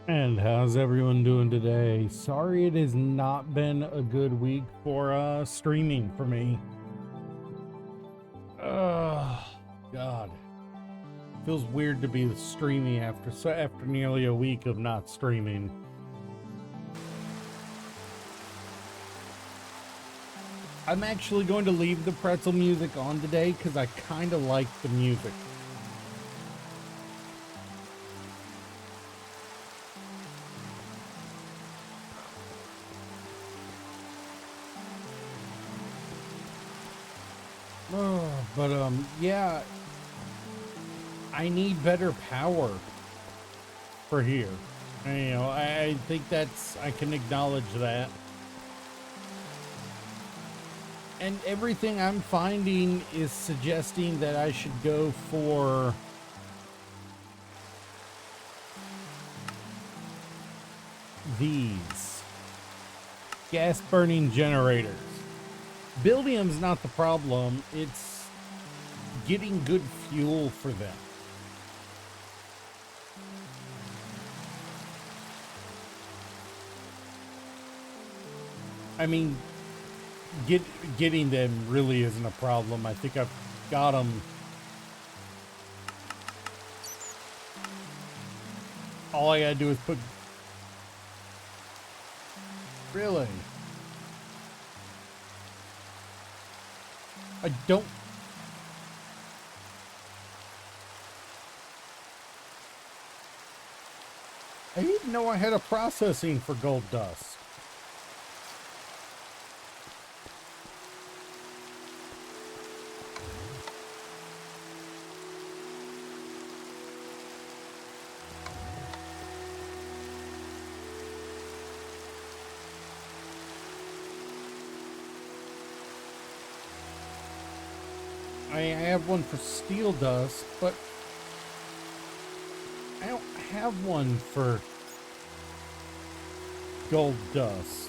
And how's everyone doing today? Sorry it has not been a good week for streaming for me. God. Feels weird to be streaming after nearly a week of not streaming. I'm actually going to leave the pretzel music on today because I kind of like the music. But yeah, I need better power for here. And, I think I can acknowledge that. And everything I'm finding is suggesting that I should go for these gas burning generators. Buildium's not the problem, it's getting good fuel for them. I mean, getting them really isn't a problem. I think I've got them. All I gotta do is put... Really? I don't... I didn't know I had a processing for gold dust. I have one for steel dust, but I don't have one for gold dust.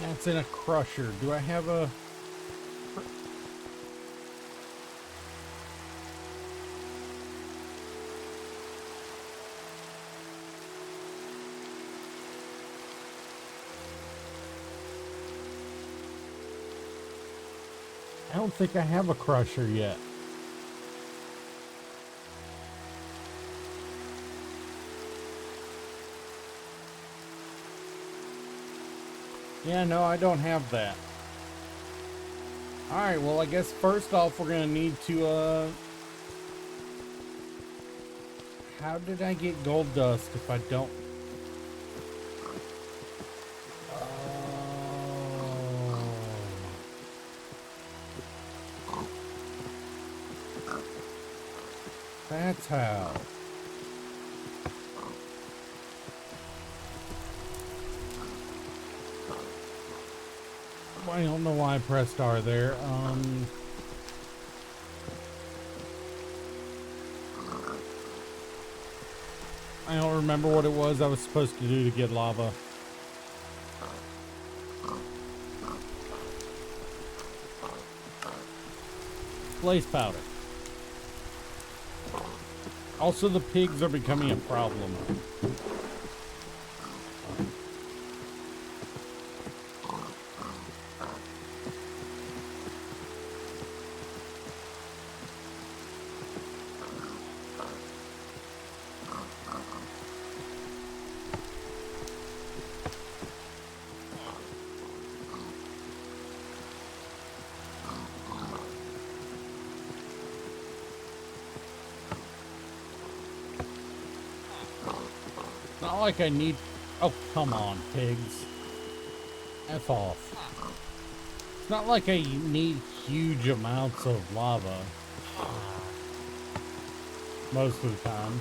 And that's in a crusher. Do I have a... I don't think I have a crusher yet. Yeah, no, I don't have that. Alright, well, I guess first off, we're gonna need to, how did I get gold dust if I don't? That's how. I don't know why I pressed R there. I don't remember what it was I was supposed to do to get lava. Blaze powder. Also, the pigs are becoming a problem. Not like I need... Oh, come on, pigs. F off. It's not like I need huge amounts of lava. Most of the time.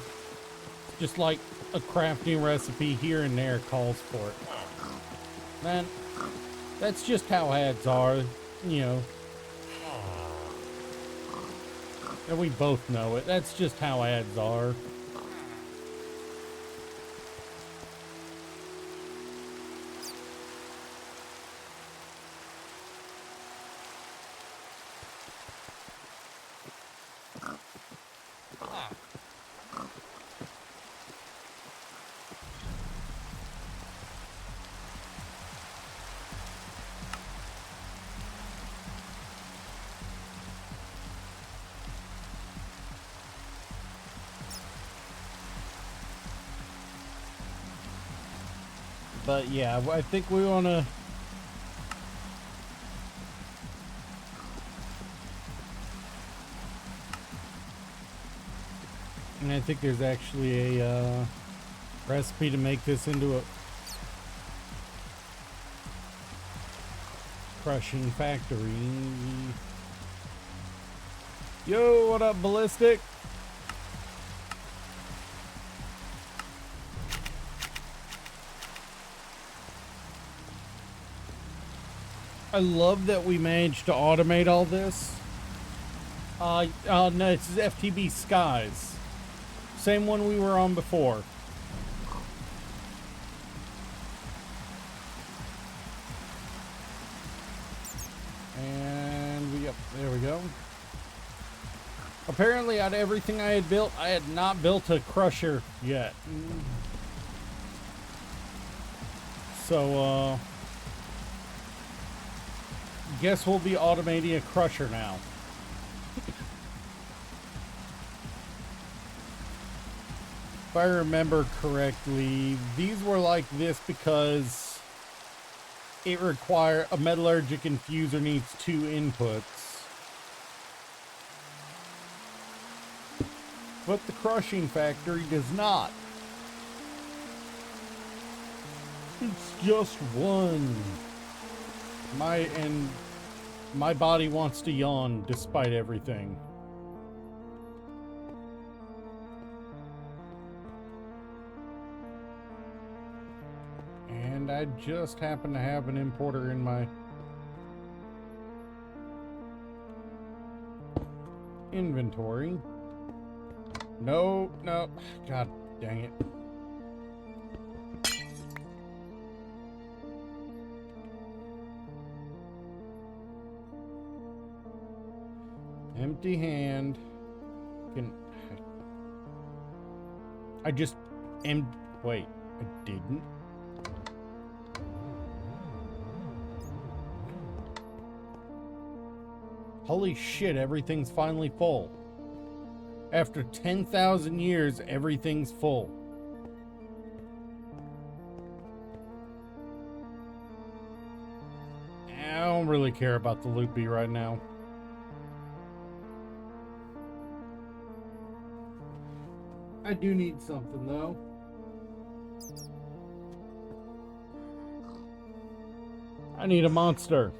Just like a crafting recipe here and there calls for it. Man, that's just how ads are, you know. And we both know it. That's just how ads are. But yeah, I think we want to... And I think there's actually a recipe to make this into a crushing factory. Yo, what up, Ballistic? I love that we managed to automate all this. No, this is FTB Skies. Same one we were on before. And yep, there we go. Apparently, out of everything I had built, I had not built a crusher yet. So, guess we'll be automating a crusher now. If I remember correctly, these were like this because it requires a metallurgic infuser needs 2 inputs. But the crushing factory does not. It's just one. My body wants to yawn despite everything. And I just happen to have an importer in my inventory. No, no, god dang it. Empty hand. I just wait, I didn't. Holy shit, everything's finally full. After 10,000 years, everything's full. I don't really care about the loot bee right now. I do need something though. I need a monster.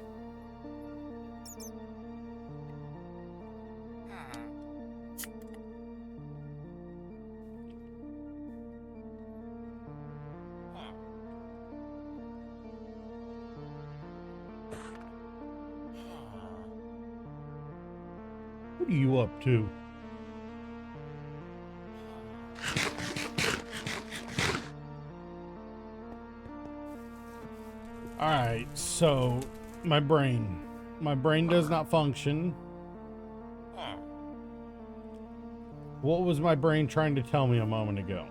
What are you up to? Alright, so my brain does not function. What was my brain trying to tell me a moment ago?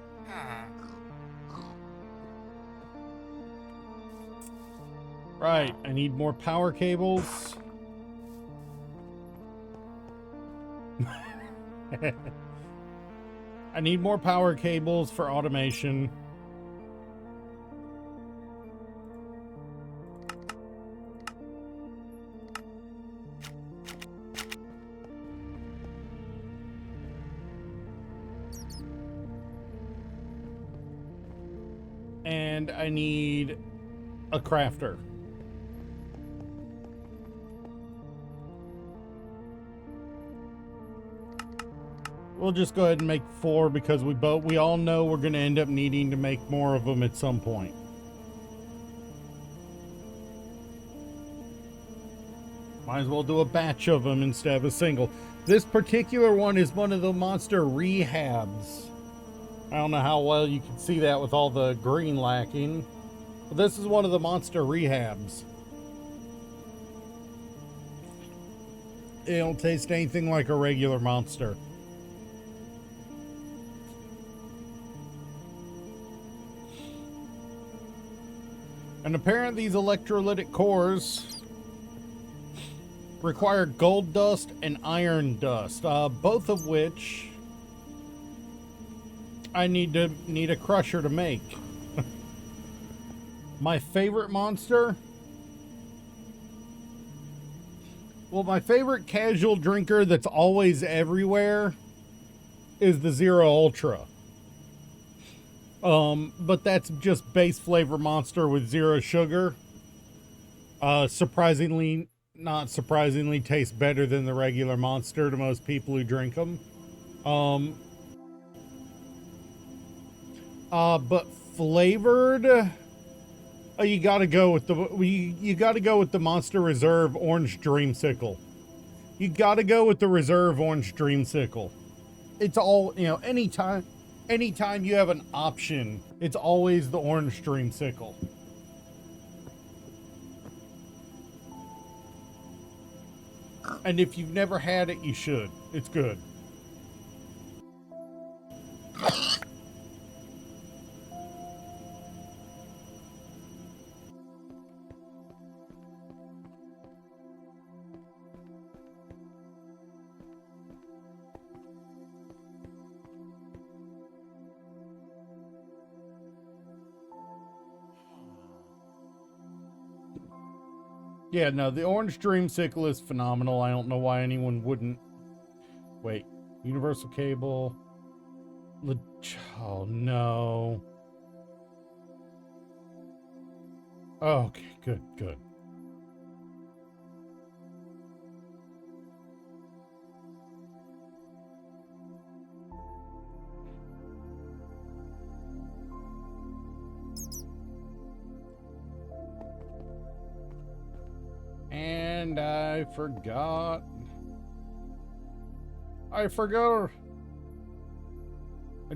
Right, I need more power cables. I need more power cables for automation. And I need a crafter. We'll just go ahead and make 4 because we all know we're going to end up needing to make more of them at some point. Might as well do a batch of them instead of a single. This particular one is one of the monster rehabs. I don't know how well you can see that with all the green lacking. But this is one of the monster rehabs. It don't taste anything like a regular monster. And apparently these electrolytic cores require gold dust and iron dust, both of which I need a crusher to make. My favorite monster? Well, my favorite casual drinker that's always everywhere is the Zero Ultra. But that's just base flavor monster with zero sugar. Not surprisingly tastes better than the regular monster to most people who drink them. But flavored, you gotta go with the Monster Reserve Orange Dreamsicle. You gotta go with the Reserve Orange Dreamsicle. It's all, anytime you have an option, it's always the Orange Dreamsicle. And if you've never had it, you should. It's good. Yeah, no, the Orange Dreamsicle is phenomenal. I don't know why anyone wouldn't. Wait, universal cable. Oh, no. Oh, okay, good. And I forgot. I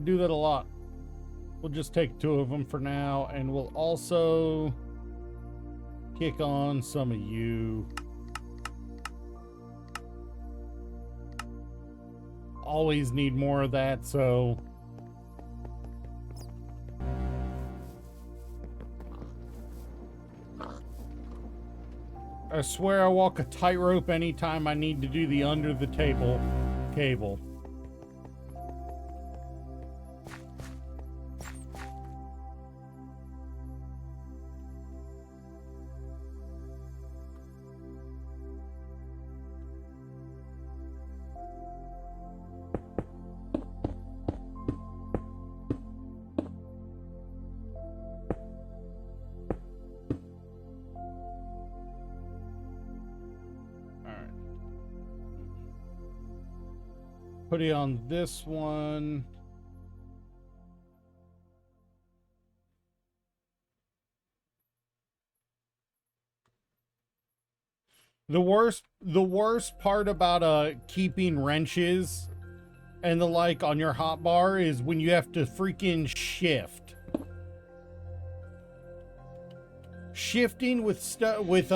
do that a lot. We'll just take 2 of them for now, and we'll also kick on some of you. always need more of that, so... I swear I walk a tightrope anytime I need to do the under the table cable. Put it on this one. The worst part about keeping wrenches and the like on your hotbar is when you have to freaking shift. Shifting with stuff with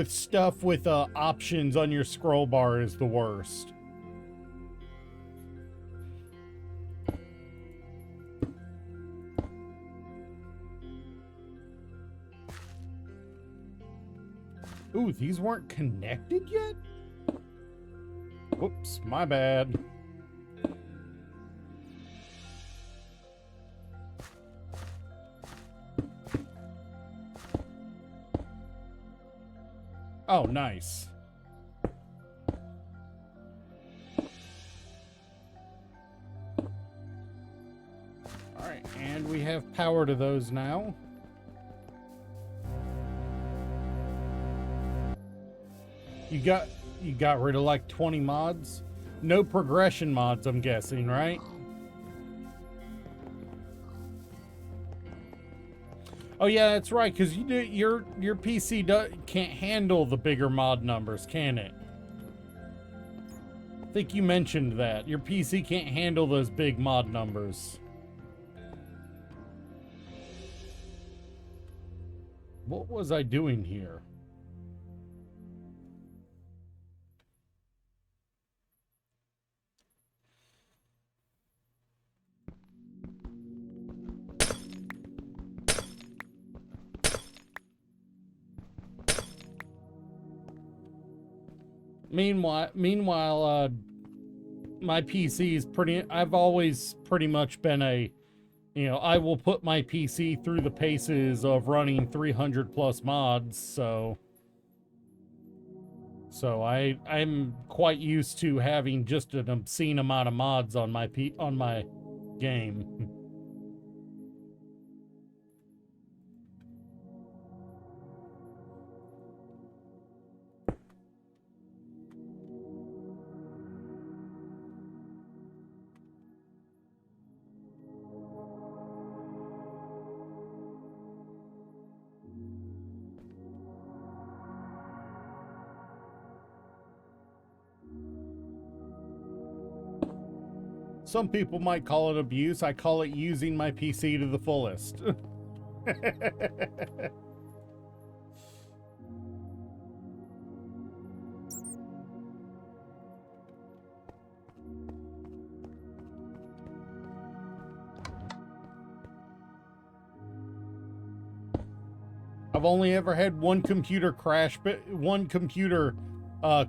stuff with options on your scroll bar is the worst. Ooh, these weren't connected yet? Whoops, my bad. Oh, nice. All right, and we have power to those now. You got rid of like 20 mods? No progression mods, I'm guessing, right? Oh yeah, that's right, because your PC can't handle the bigger mod numbers, can it? I think you mentioned that. Your PC can't handle those big mod numbers. What was I doing here? Meanwhile, my PC is I've always pretty much been I will put my PC through the paces of running 300 plus mods, so I'm quite used to having just an obscene amount of mods on my game. Some people might call it abuse. I call it using my PC to the fullest. I've only ever had one computer crash,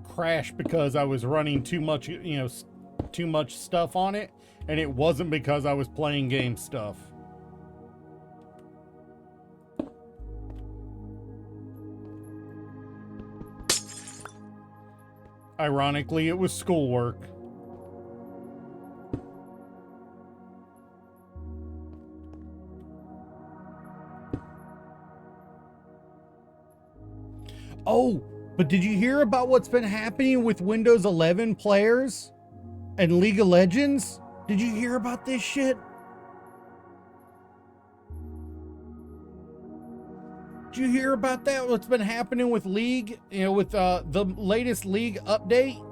crash because I was running too much, too much stuff on it, and it wasn't because I was playing game stuff. Ironically, it was schoolwork. Oh, but did you hear about what's been happening with Windows 11 players and League of Legends? Did you hear about this shit? Did you hear about that? What's been happening with League? With the latest League update?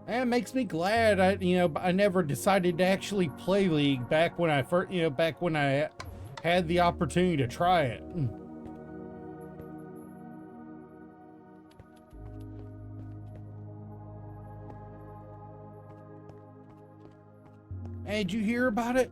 And it makes me glad I never decided to actually play League back when I first, back when I had the opportunity to try it. Hey, did you hear about it?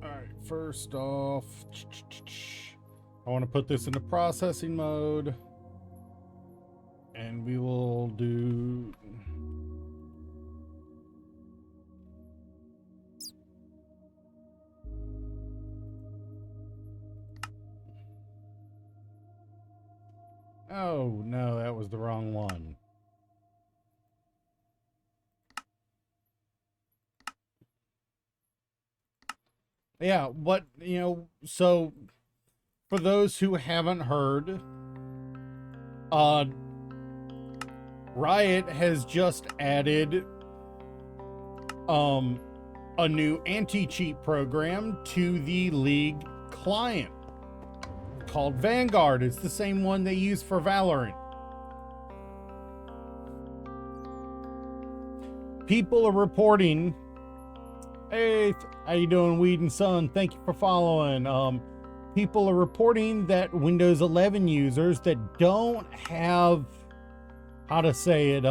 Alright, first off, I want to put this into processing mode. And we will do... Oh, no, that was the wrong one. Yeah, what, so for those who haven't heard, Riot has just added a new anti-cheat program to the League client called Vanguard. It's the same one they use for Valorant. People are reporting, hey, how you doing, Weed and Sun? Thank you for following. People are reporting that Windows 11 users that don't have, how to say it,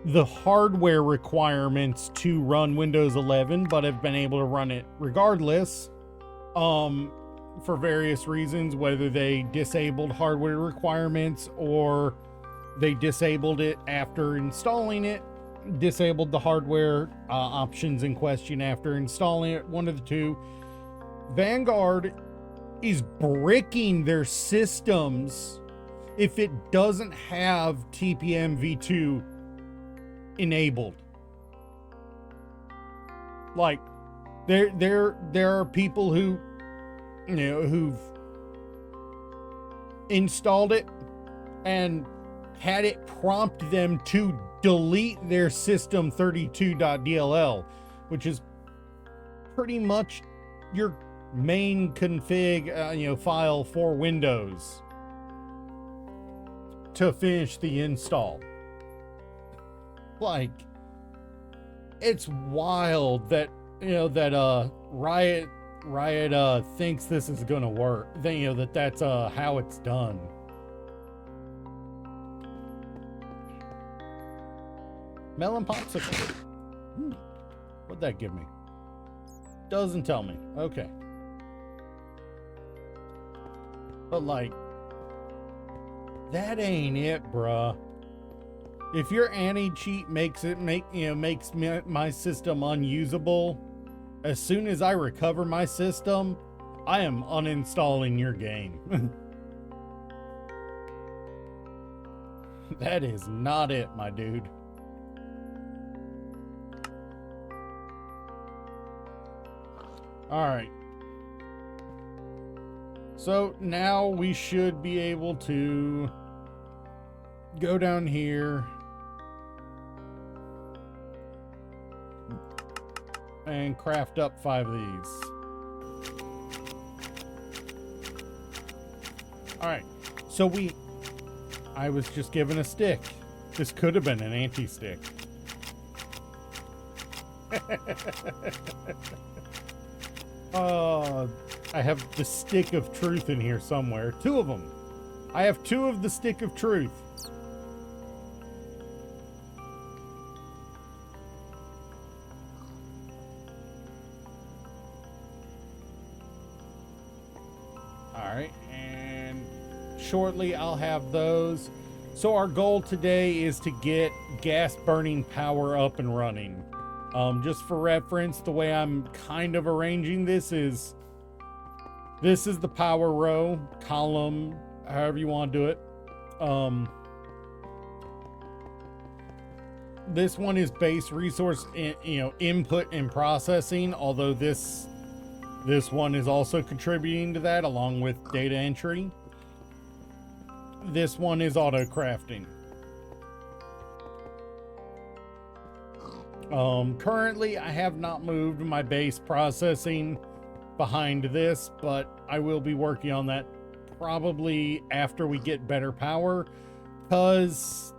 the hardware requirements to run Windows 11, but have been able to run it regardless, for various reasons, whether they disabled hardware requirements or they disabled it after installing it, disabled the hardware options in question after installing it, one of the two. Vanguard is bricking their systems if it doesn't have TPM v2 enabled. Like, there are people who, who've installed it and had it prompt them to delete their system32.dll, which is pretty much your main config, file for Windows, to finish the install. Like, it's wild that, Riot thinks this is gonna work. That's how it's done. Melon popsicle. What'd that give me? Doesn't tell me. Okay. But like, that ain't it, bruh. If your anti-cheat makes my system unusable, as soon as I recover my system, I am uninstalling your game. That is not it, my dude. All right. So now we should be able to go down here and craft up 5 of these. All right. So I was just given a stick. This could have been an anti-stick. I have the stick of truth in here somewhere. 2 of them. I have 2 of the stick of truth. Alright, and shortly I'll have those. So our goal today is to get gas burning power up and running. Just for reference, the way I'm kind of arranging this is the power row, column, however you want to do it. This one is base resource, input and processing, although this one is also contributing to that along with data entry. This one is auto crafting. Currently I have not moved my base processing behind this, but I will be working on that probably after we get better power, because,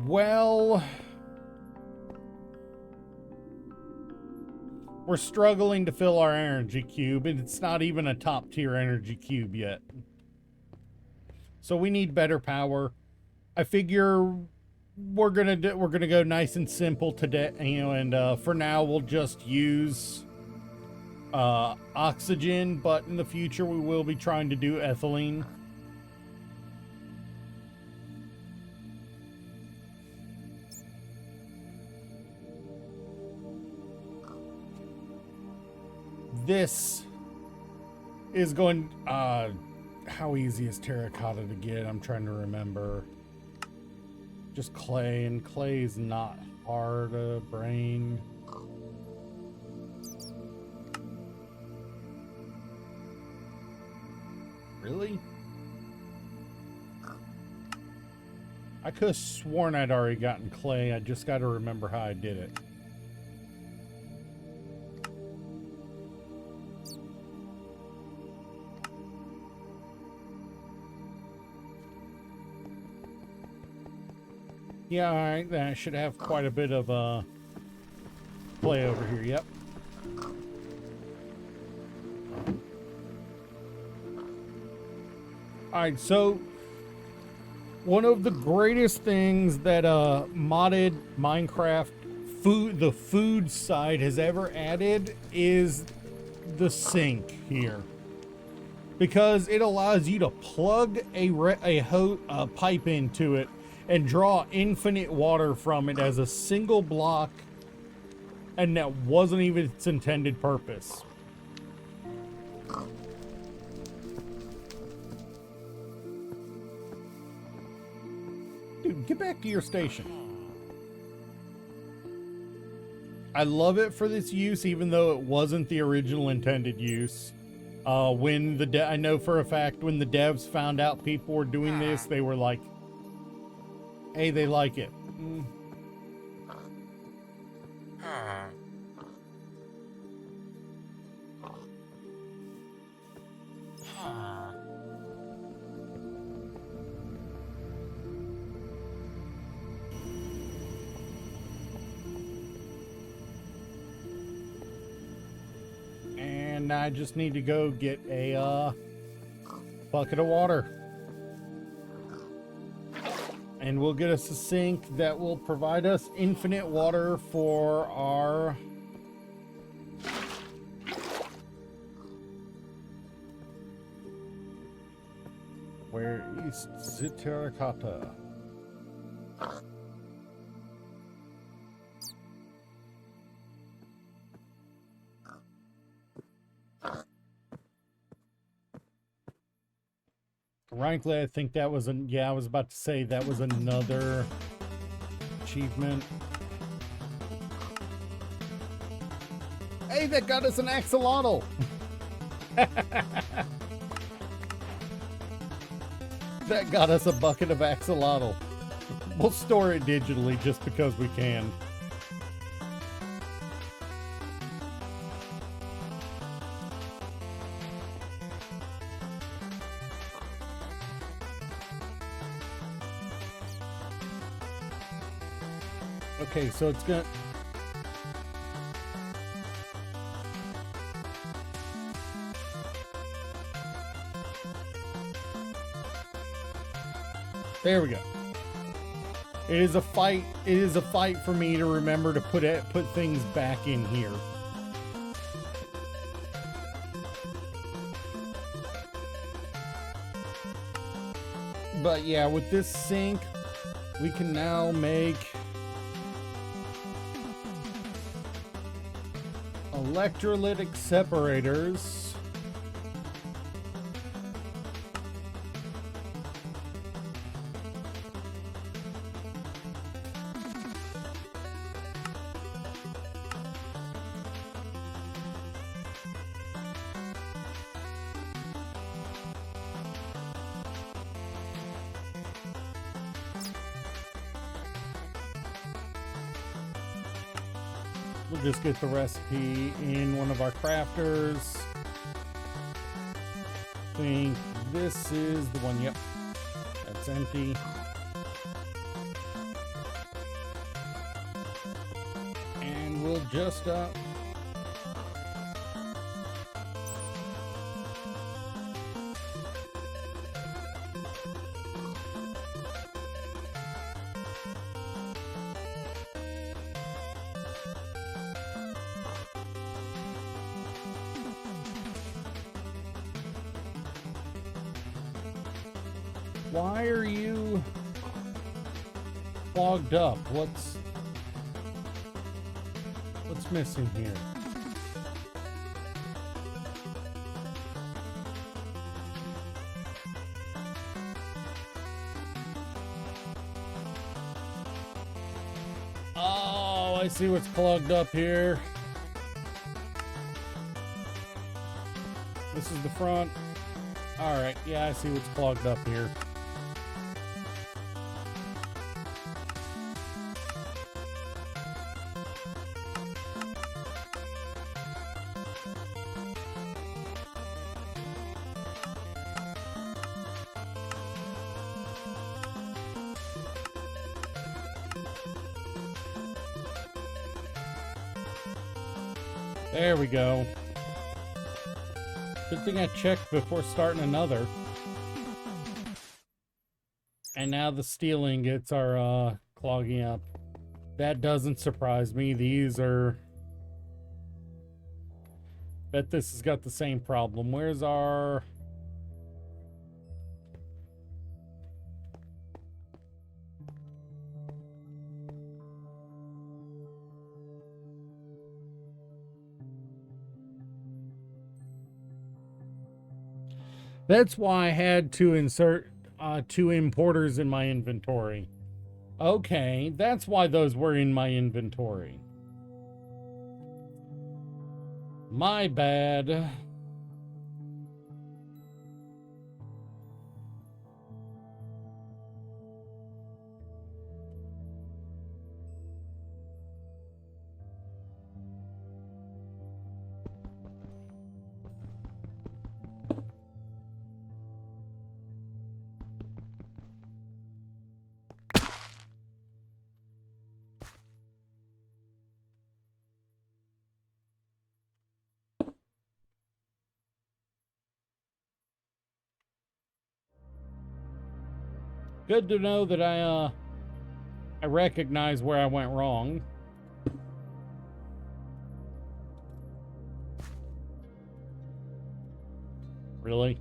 well, We're struggling to fill our energy cube, and it's not even a top tier energy cube yet. So we need better power. I figure we're gonna go nice and simple today, you know, and for now we'll just use oxygen, but in the future we will be trying to do ethylene. This is going, how easy is terracotta to get? I'm trying to remember. Just clay, and clay is not hard to brain. Really? I could have sworn I'd already gotten clay. I just got to remember how I did it. Yeah, all right, then I should have quite a bit of play over here. Yep. All right, so one of the greatest things that modded Minecraft the food side has ever added is the sink here, because it allows you to plug a pipe into it and draw infinite water from it as a single block, and that wasn't even its intended purpose. Dude, get back to your station. I love it for this use, even though it wasn't the original intended use. I know for a fact when the devs found out people were doing this, they were like, hey, they like it. And I just need to go get a bucket of water. And we'll get us a sink that will provide us infinite water for our... Where is the terracotta? Frankly, I think that was yeah, I was about to say that was another achievement. Hey, that got us an axolotl. That got us a bucket of axolotl. We'll store it digitally just because we can. Okay, so it's gonna... There we go. It is a fight. It is a fight for me to remember to put things back in here. But yeah, with this sink, we can now make electrolytic separators. We'll just get the recipe in one of our crafters. I think this is the one, yep. That's empty. And we'll just Why are you clogged up? What's missing here? Oh, I see what's clogged up here. This is the front. All right, yeah, I see what's clogged up here. There we go. Good thing I checked before starting another. And now the steel ingots are clogging up. That doesn't surprise me. These are... Bet this has got the same problem. Where's our... That's why I had to insert 2 importers in my inventory. Okay, that's why those were in my inventory. My bad. Good to know that I recognize where I went wrong. Really?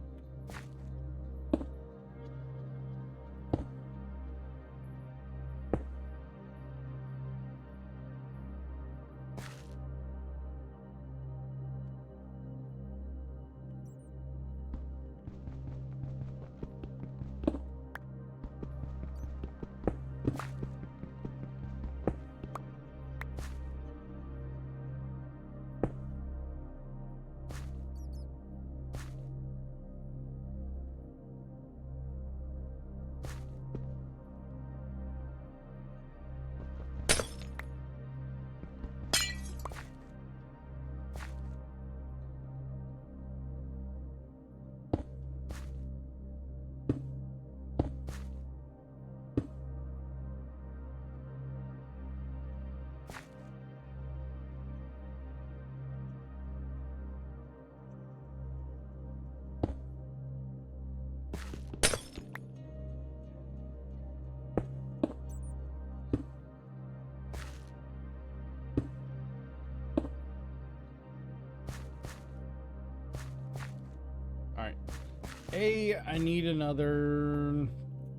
I need another...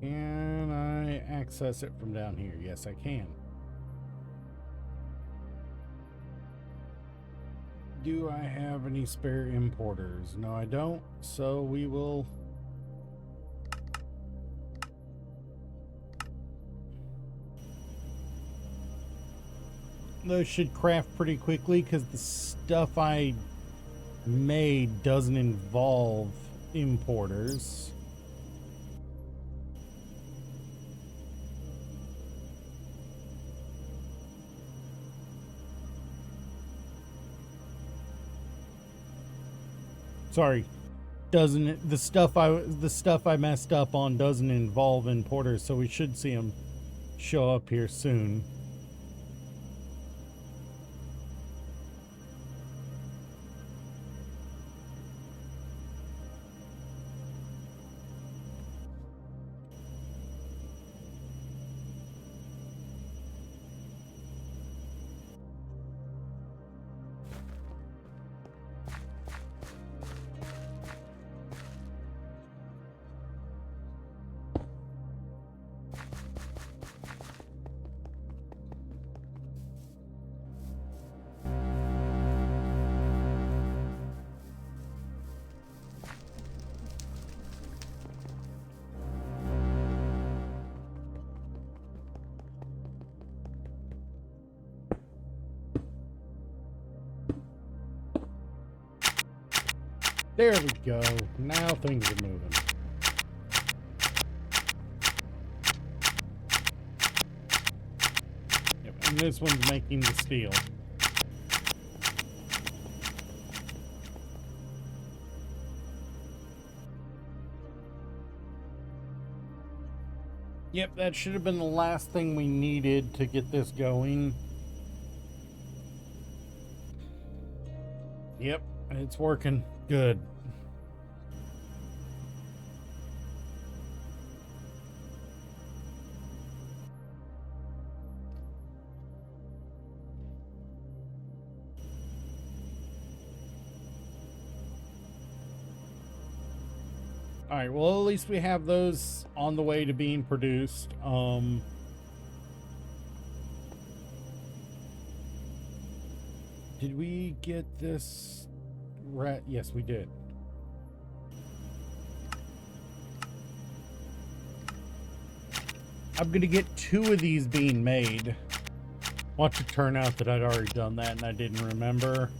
Can I access it from down here? Yes, I can. Do I have any spare importers? No, I don't. So we will... Those should craft pretty quickly because the stuff I made doesn't involve importers. Sorry, doesn't the stuff I messed up on doesn't involve importers, so we should see them show up here soon. There we go. Now things are moving. Yep, and this one's making the steel. Yep, that should have been the last thing we needed to get this going. Yep, it's working. Good. All right, well, at least we have those on the way to being produced. Did we get this right? Yes, we did. I'm gonna get 2 of these being made. Watch it turn out that I'd already done that and I didn't remember.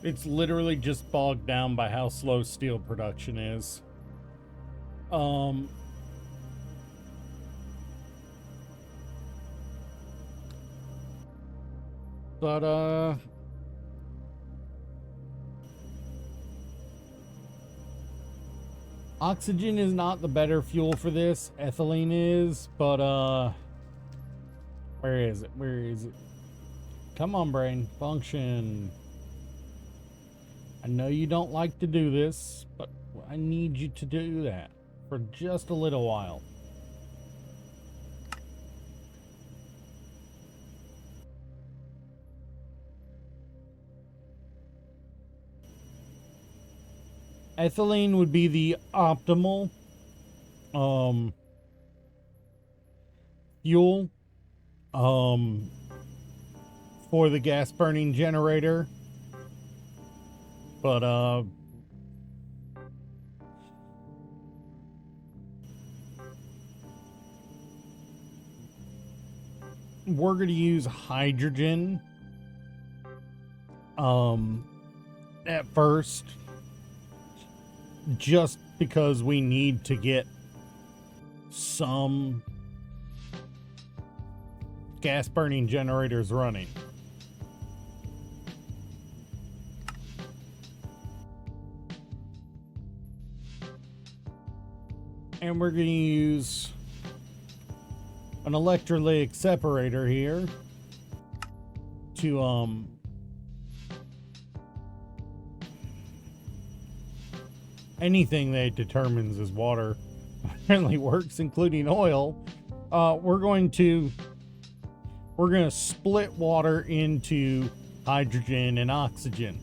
It's literally just bogged down by how slow steel production is. But oxygen is not the better fuel for this. Ethylene is, but where is it? Where is it? Come on, brain, function. I know you don't like to do this, but I need you to do that for just a little while. Ethylene would be the optimal fuel for the gas burning generator. But we're going to use hydrogen at first, just because we need to get some gas burning generators running. And we're going to use an electrolytic separator here to anything that it determines as water apparently works, including oil. We're going to split water into hydrogen and oxygen.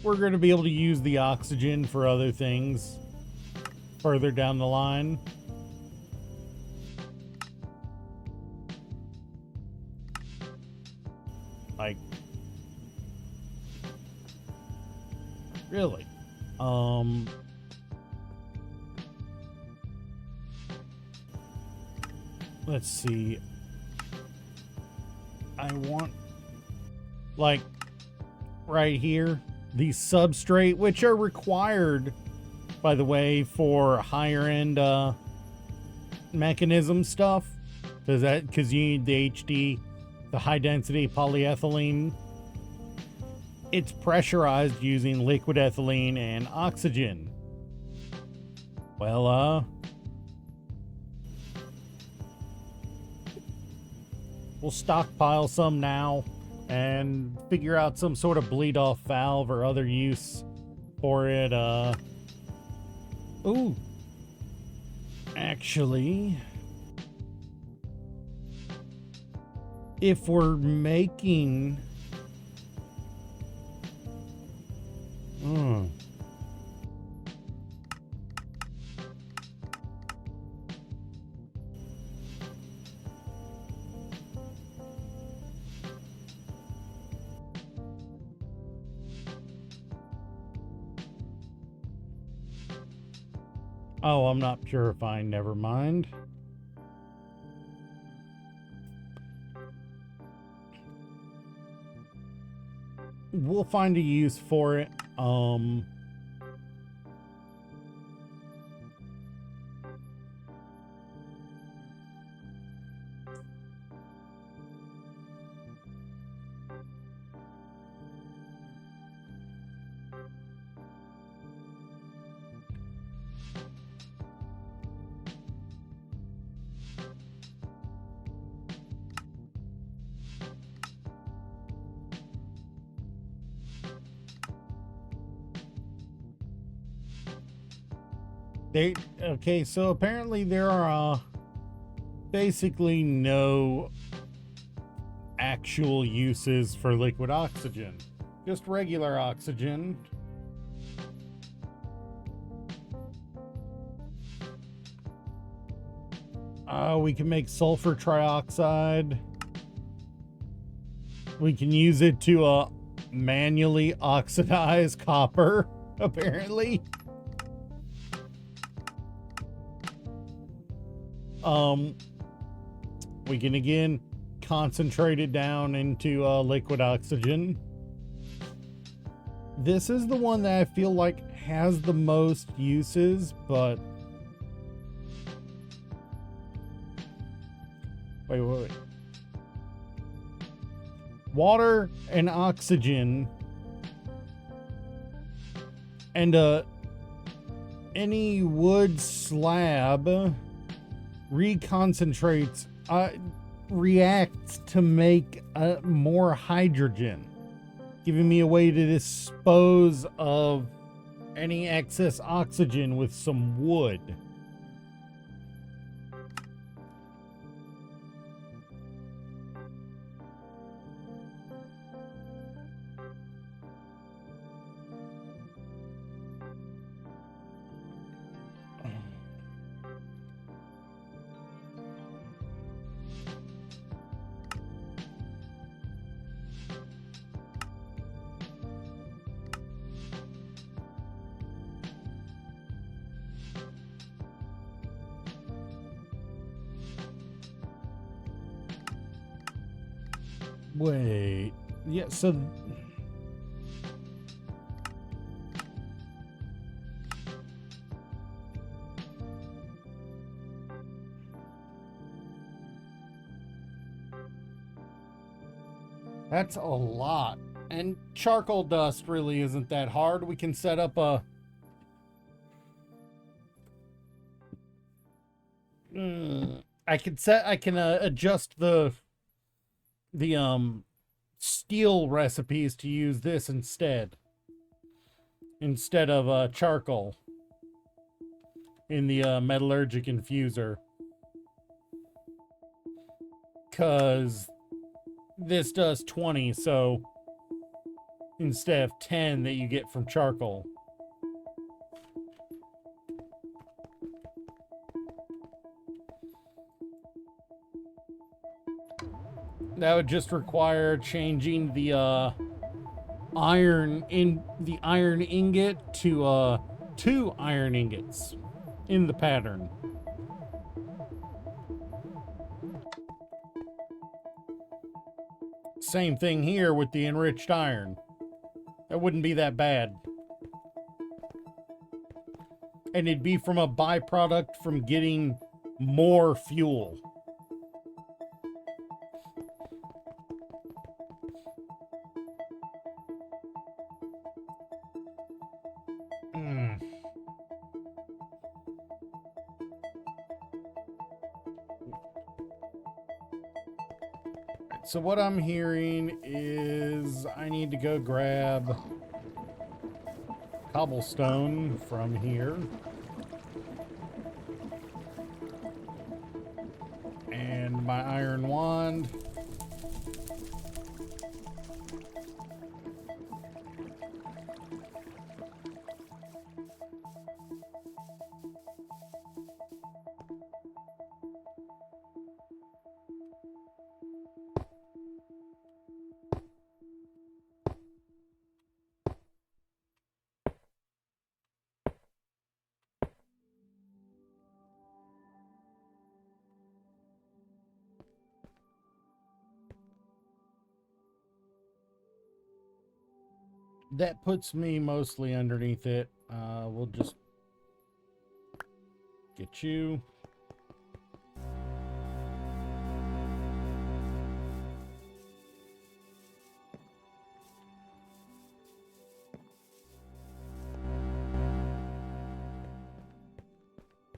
We're going to be able to use the oxygen for other things further down the line. Like, really? Let's see. I want, like, right here, the substrate, which are required, by the way, for higher end mechanism stuff, because you need the HD, the high density polyethylene. It's pressurized using liquid ethylene and oxygen. Well, we'll stockpile some now and figure out some sort of bleed off valve or other use for it. Ooh, actually, if we're making... Oh, I'm not purifying, never mind. We'll find a use for it. Okay, so apparently there are basically no actual uses for liquid oxygen, just regular oxygen. We can make sulfur trioxide. We can use it to manually oxidize copper, apparently. We can again concentrate it down into liquid oxygen. This is the one that I feel like has the most uses, but wait. Water and oxygen and any wood slab reconcentrates, reacts to make more hydrogen, giving me a way to dispose of any excess oxygen with some wood. Wait, yeah, so that's a lot. And charcoal dust really isn't that hard. We can set up a I can adjust the steel recipes to use this instead of charcoal in the metallurgic infuser, because this does 20, so instead of 10 that you get from charcoal. That would just require changing the iron ingot to 2 iron ingots in the pattern. Same thing here with the enriched iron. That wouldn't be that bad. And it'd be from a byproduct from getting more fuel. So what I'm hearing is I need to go grab cobblestone from here. And my iron wand. that puts me mostly underneath it. We'll just get you.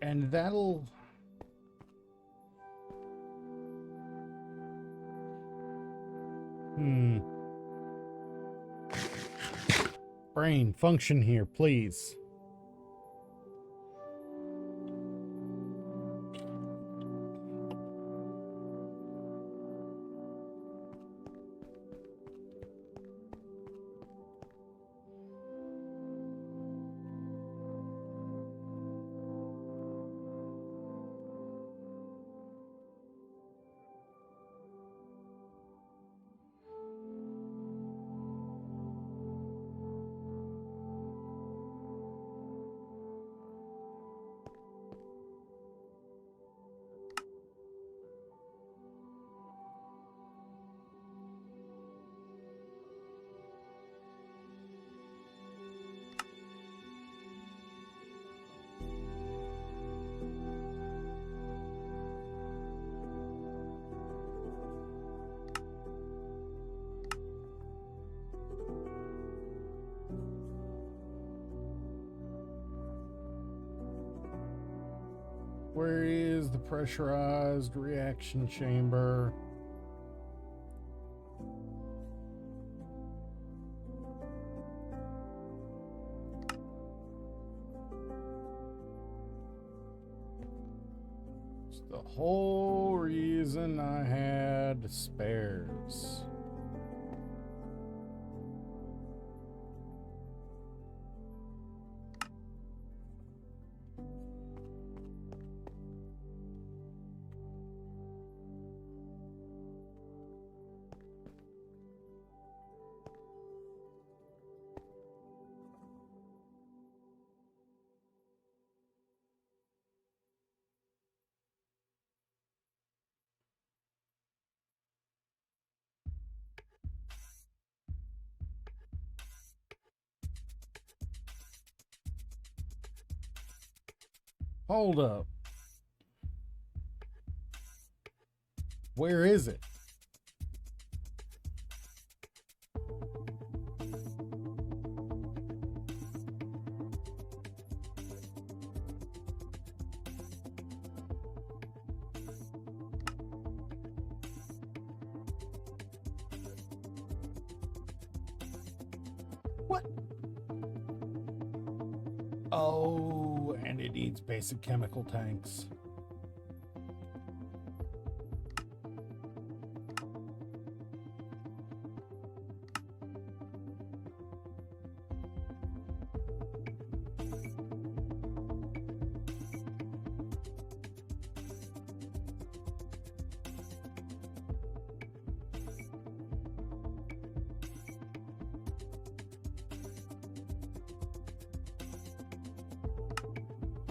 And that'll... Brain, function here, please. Where is the pressurized reaction chamber? It's the whole reason I had spares. Hold up. Where is it? What? Oh, and it needs basic chemical tanks.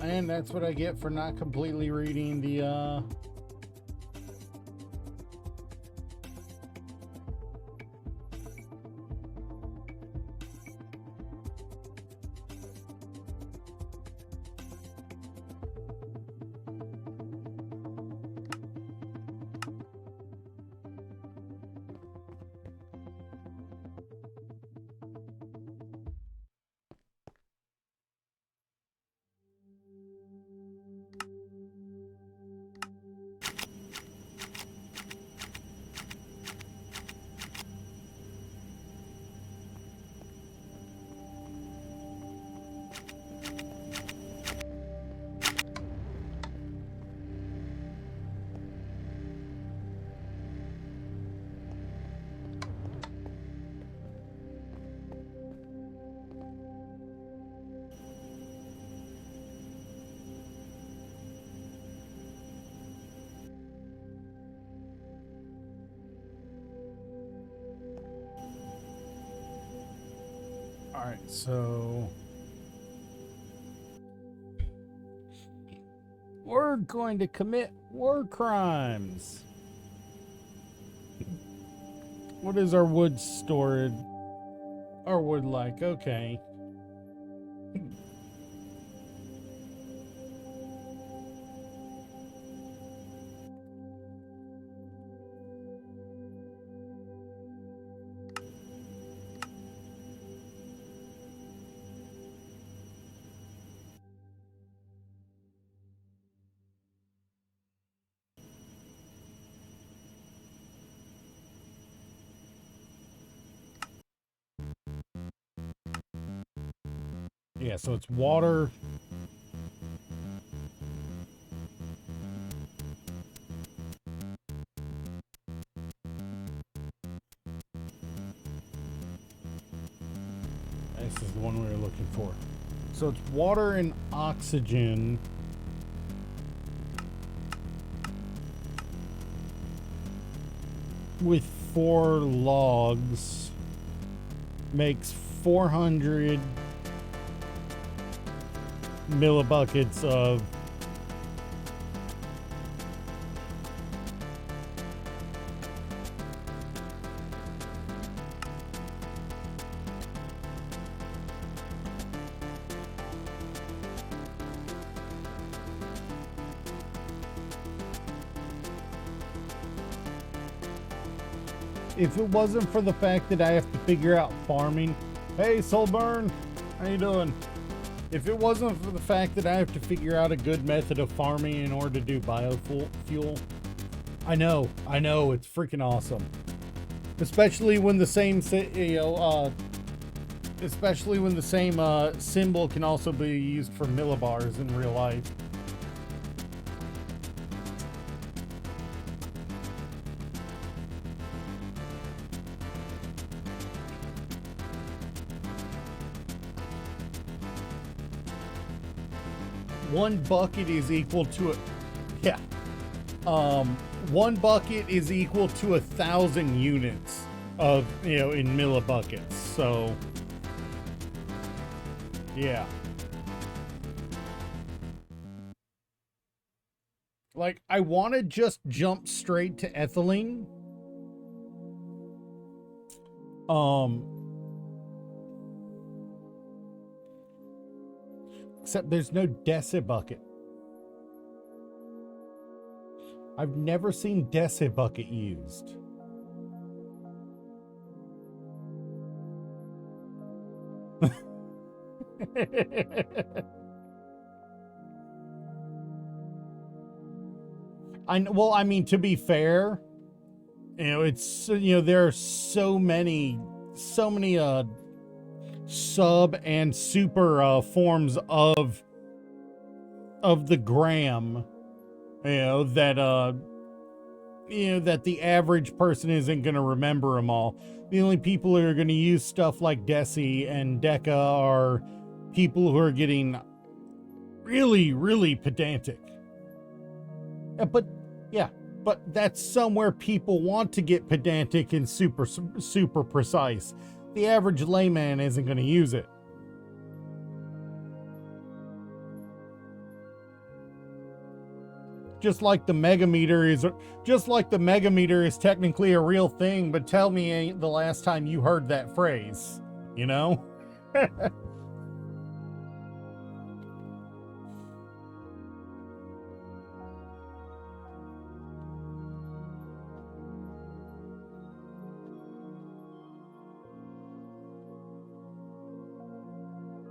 And that's what I get for not completely reading the, all right, so we're going to commit war crimes. What is our wood storage? Or would like, okay. Yeah, so it's water. This is the one we were looking for. So it's water and oxygen. With 4 logs makes 400 millibuckets of if it wasn't for the fact that I have to figure out farming. Hey, Soulburn, how you doing? If it wasn't for the fact that I have to figure out a good method of farming in order to do biofuel, I know, it's freaking awesome. Especially when the same, especially when the same symbol can also be used for millibars in real life. One bucket is equal to one bucket is equal to 1,000 units of, in millibuckets. So, yeah. Like, I want to just jump straight to ethylene. Except there's no decibucket. I've never seen decibucket used. Well, I mean, to be fair, it's, there are so many sub and super forms of the gram, that that the average person isn't going to remember them all. The only people who are going to use stuff like Deci and Deca are people who are getting really, really pedantic. But that's somewhere people want to get pedantic and super precise. The average layman isn't going to use it. Just like the megameter is technically a real thing, but tell me ain't the last time you heard that phrase,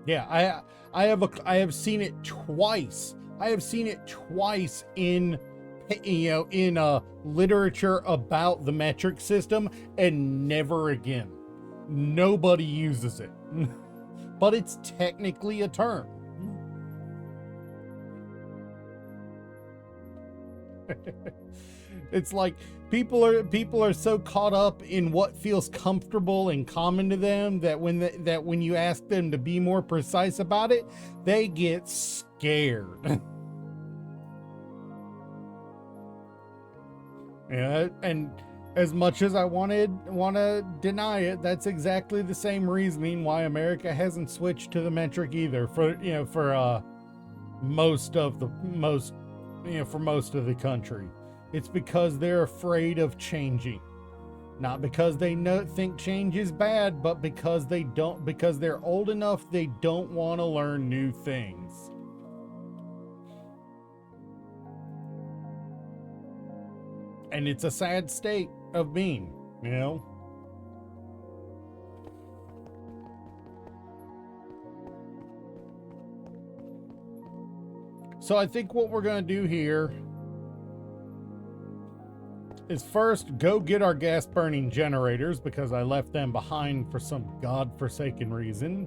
Yeah, I have seen it twice. I have seen it twice in literature about the metric system, and never again. Nobody uses it. But it's technically a term. It's like people are so caught up in what feels comfortable and common to them that when you ask them to be more precise about it, they get scared. Yeah, and as much as I want to deny it, that's exactly the same reasoning why America hasn't switched to the metric either for most of the country. It's because they're afraid of changing. Not because they think change is bad, but because they're old enough they don't want to learn new things. And it's a sad state of being, you know? So I think what we're going to do here is first go get our gas burning generators, because I left them behind for some godforsaken reason.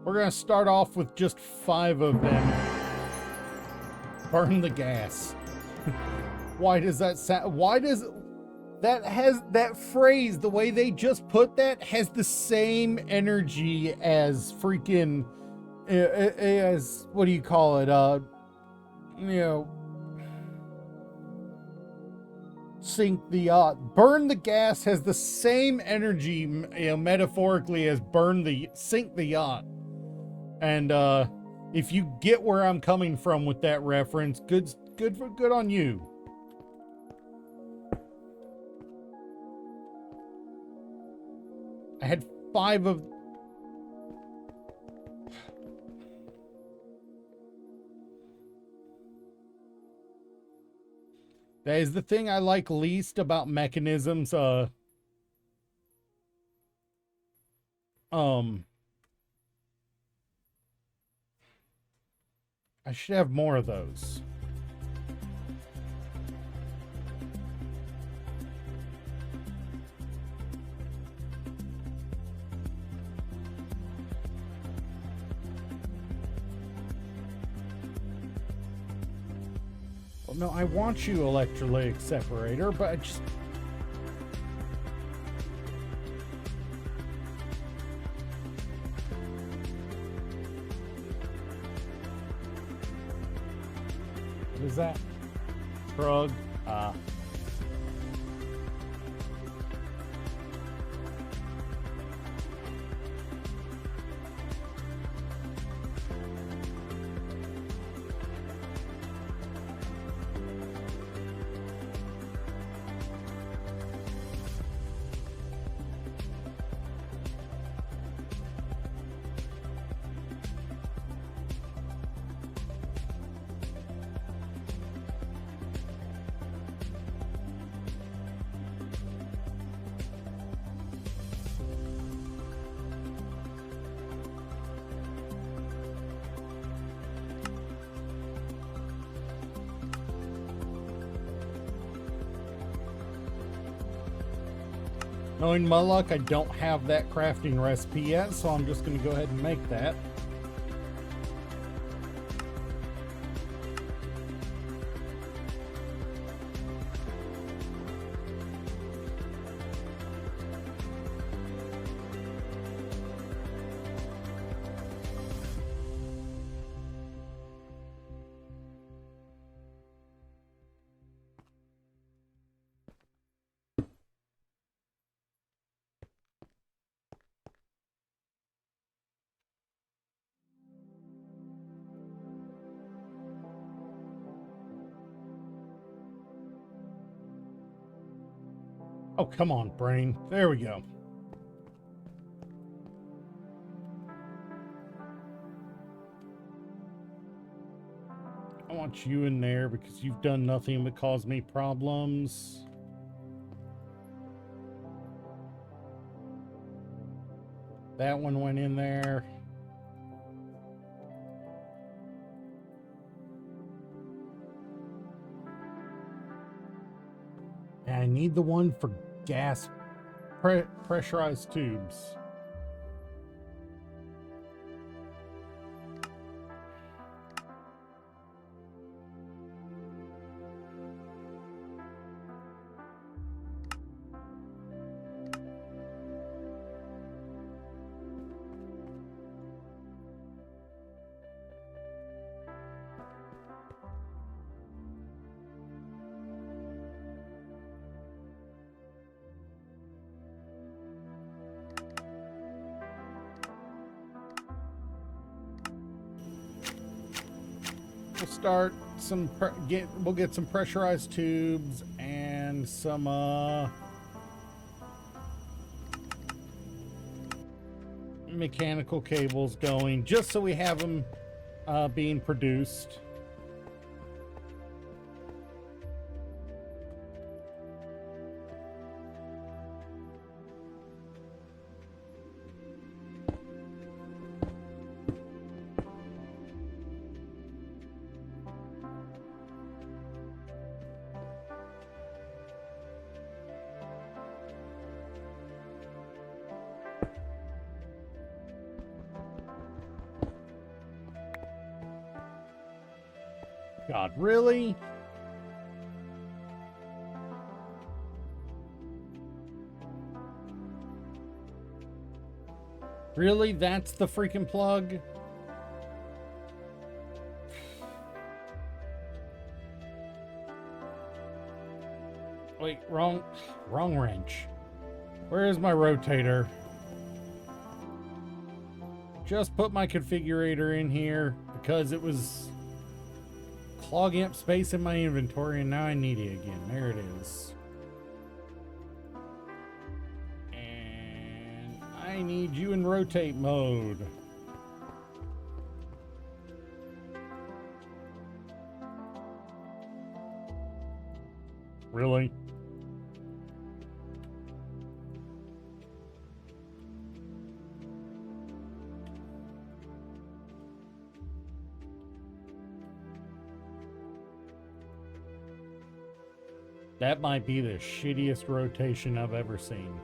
We're going to start off with just 5 of them. Burn the gas. Why does that sound? Why does that phrase, the way they just put that, has the same energy as freaking as what do you call it? Sink the yacht. Burn the gas has the same energy, metaphorically, as sink the yacht. And if you get where I'm coming from with that reference, good on you. I had 5 of... That is the thing I like least about mechanisms. I should have more of those. Well, no, I want you, electrolytic separator, but I just... What is that? Krug? Knowing my luck, I don't have that crafting recipe yet, so I'm just going to go ahead and make that. Oh, come on, brain. There we go. I want you in there because you've done nothing but cause me problems. That one went in there. And I need the one for gas pressurized tubes. start some we'll get some pressurized tubes and some mechanical cables going, just so we have them being produced. God, really? Really? That's the freaking plug? Wait, wrong wrench. Where is my rotator? Just put my configurator in here because it was clogging up space in my inventory, and now I need it again. There it is. And I need you in rotate mode. Really? That might be the shittiest rotation I've ever seen.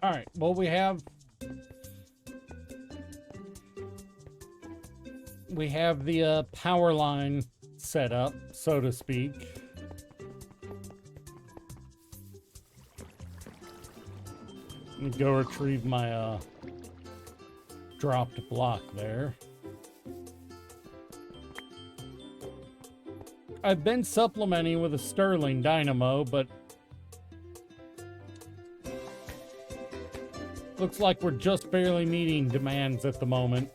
All right, well, we have the power line set up, so to speak. Let me go retrieve my dropped block there. I've been supplementing with a Stirling dynamo, but looks like we're just barely meeting demands at the moment.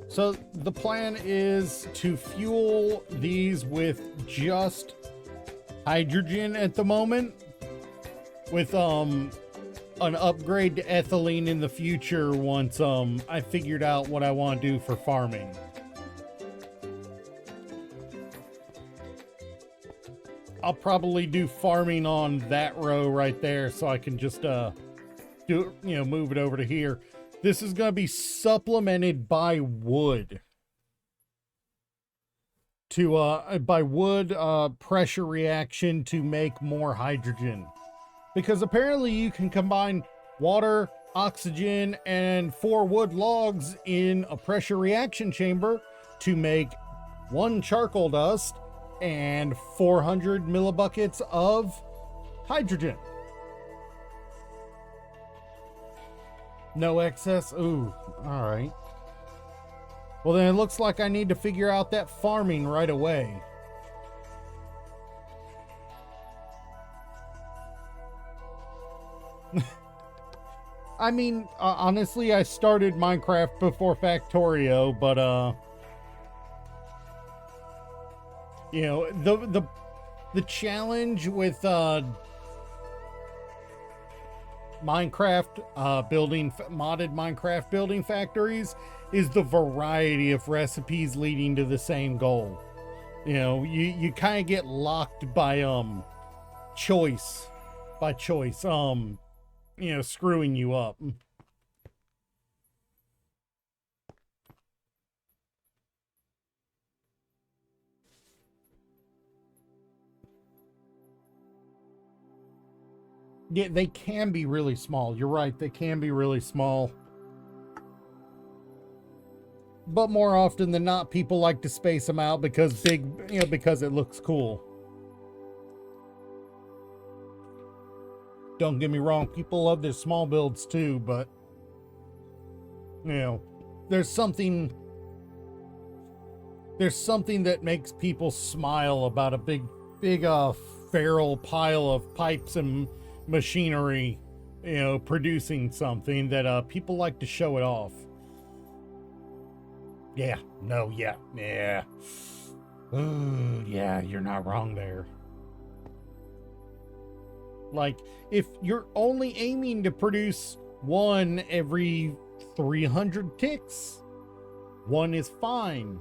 So the plan is to fuel these with just hydrogen at the moment, with an upgrade to ethylene in the future once I figured out what I want to do for farming. I'll probably do farming on that row right there, so I can just move it over to here. This is going to be supplemented by wood. Pressure reaction to make more hydrogen. Because apparently you can combine water, oxygen, and 4 wood logs in a pressure reaction chamber to make 1 charcoal dust and 400 millibuckets of hydrogen. No excess? Ooh, all right. Well, then it looks like I need to figure out that farming right away. I mean, honestly, I started Minecraft before Factorio, but you know, the challenge with Minecraft modded Minecraft building factories is the variety of recipes leading to the same goal. You know, you kind of get locked by choice by choice, screwing you up. Yeah, they can be really small. You're right, they can be really small. But more often than not, people like to space them out because because it looks cool. Don't get me wrong, people love their small builds too, but there's something that makes people smile about a big feral pile of pipes and machinery, producing something that people like to show it off. Yeah, no, yeah. Ooh, yeah, you're not wrong there. Like, if you're only aiming to produce one every 300 ticks, one is fine.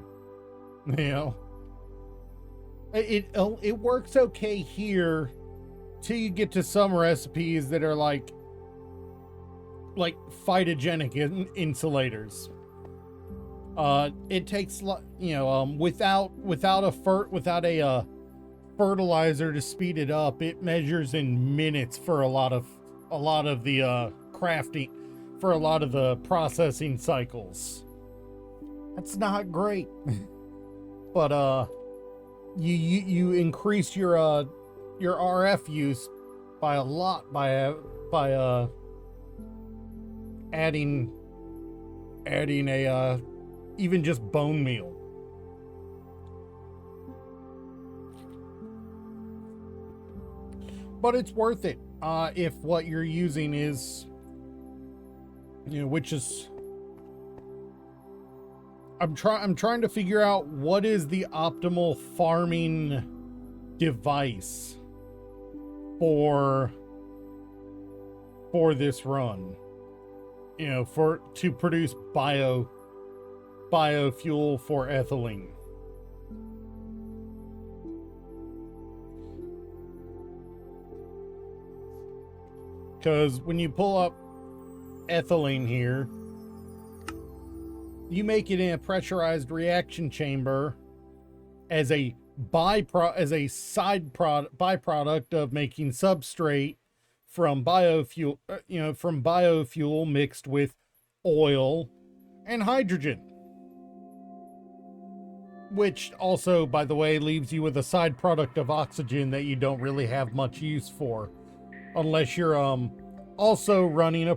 It works okay here till you get to some recipes that are like phytogenic insulators. It takes without a fertilizer to speed it up, it measures in minutes for a lot of the crafting, for a lot of the processing cycles. That's not great. But you increase your RF use by a lot by adding a even just bone meal. But it's worth it if what you're using is, which is, I'm trying to figure out what is the optimal farming device for this run, to produce biofuel for ethylene. Because when you pull up ethylene here, you make it in a pressurized reaction chamber as a byproduct of making substrate from biofuel mixed with oil and hydrogen, which also, by the way, leaves you with a side product of oxygen that you don't really have much use for, unless you're also running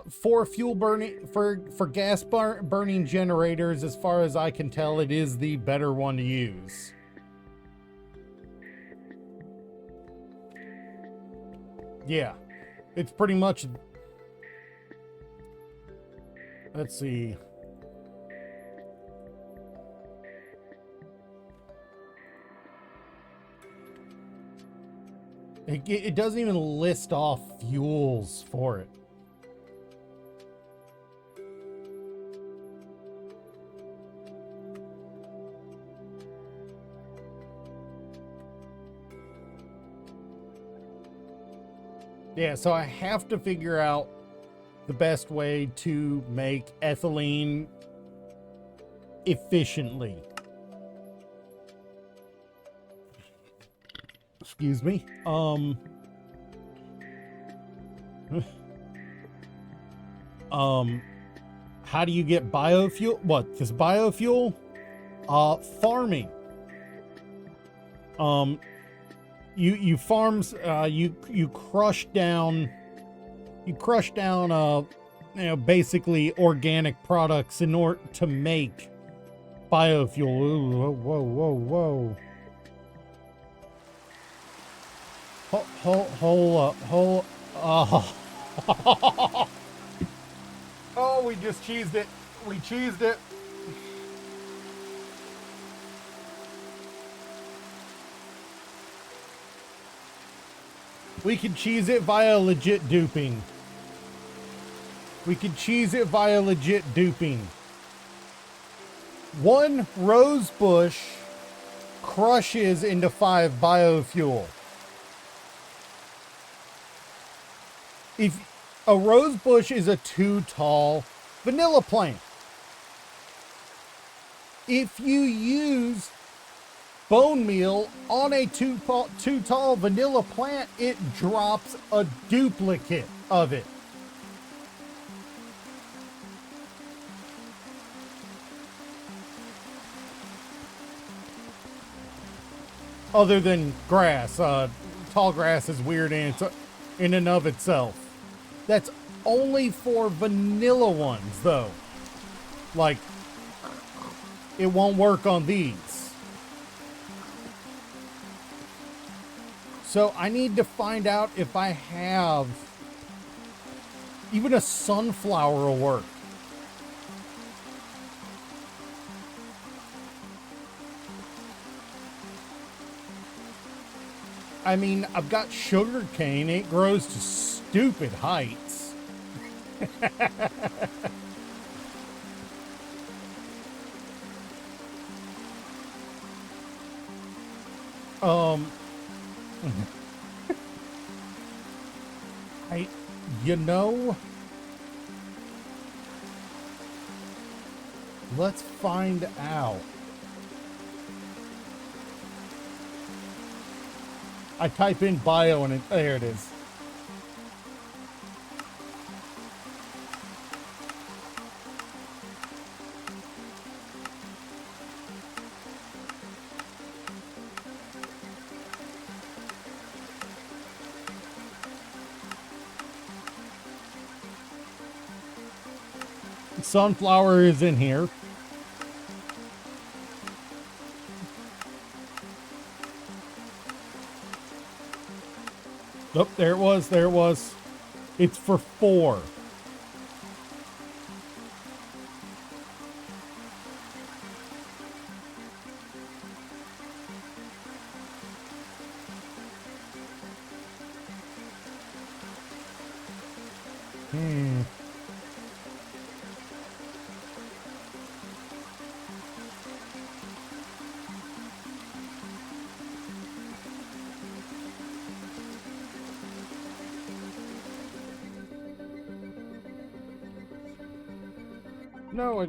for fuel burning, for gas burning generators. As far as I can tell, it is the better one to use. Yeah, it's pretty much, let's see. It doesn't even list off fuels for it. Yeah, so I have to figure out the best way to make ethylene efficiently. Excuse me. How do you get biofuel? What, this biofuel? Farming. You farms, you crush down, basically organic products in order to make biofuel. Ooh, whoa. Hold up. Oh, we just cheesed it. We cheesed it. We can cheese it via legit duping. One rose bush crushes into 5 biofuel. If a rose bush is a too tall vanilla plant, if you use bone meal on a too tall vanilla plant, it drops a duplicate of it. Other than grass, tall grass is weird in and of itself. That's only for vanilla ones, though. Like, it won't work on these. So I need to find out if I have even a sunflower will work. I mean, I've got sugar cane. It grows to stupid heights. You know, let's find out. I type in bio and there it is. Sunflower is in here. Oh, there it was. There it was. It's for 4. No,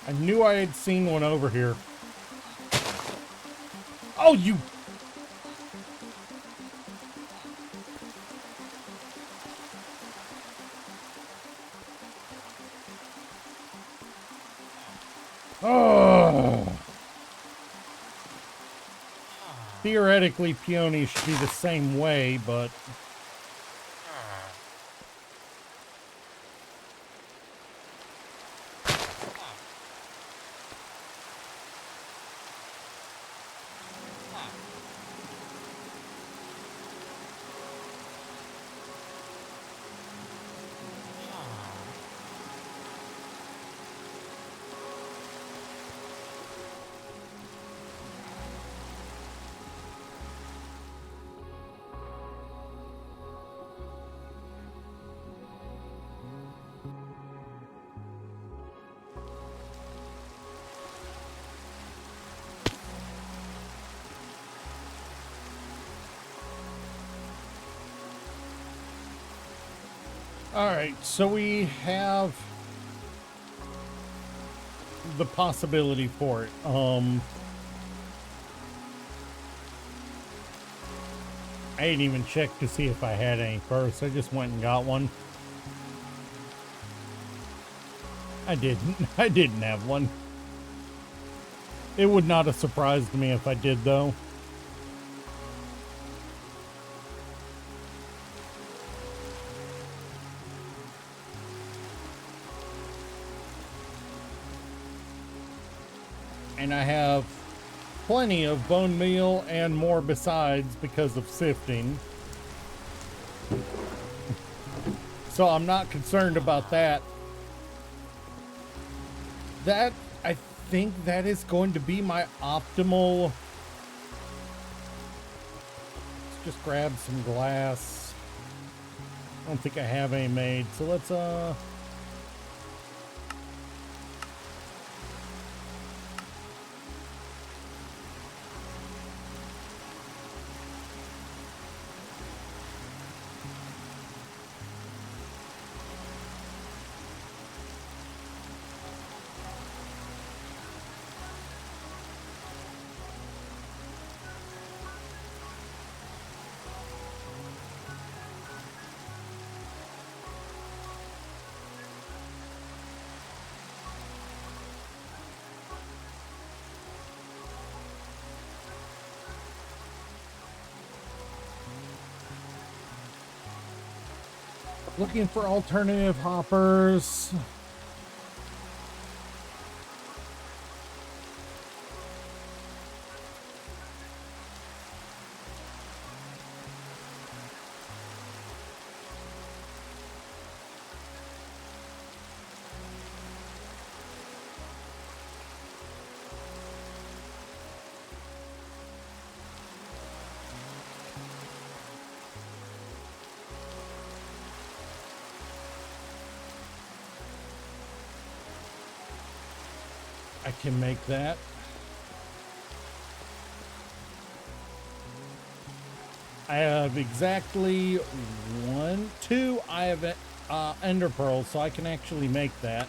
I knew I had seen one over here. Oh, you... Oh. Theoretically, peony should be the same way, but... Alright, so we have the possibility for it. I didn't even check to see if I had any first. I just went and got one. I didn't. I didn't have one. It would not have surprised me if I did, though. And I have plenty of bone meal and more besides because of sifting. So I'm not concerned about that. That, I think that is going to be my optimal. Let's just grab some glass. I don't think I have any made, so let's looking for alternative hoppers. I can make that. I have exactly two. I have ender pearls, so I can actually make that.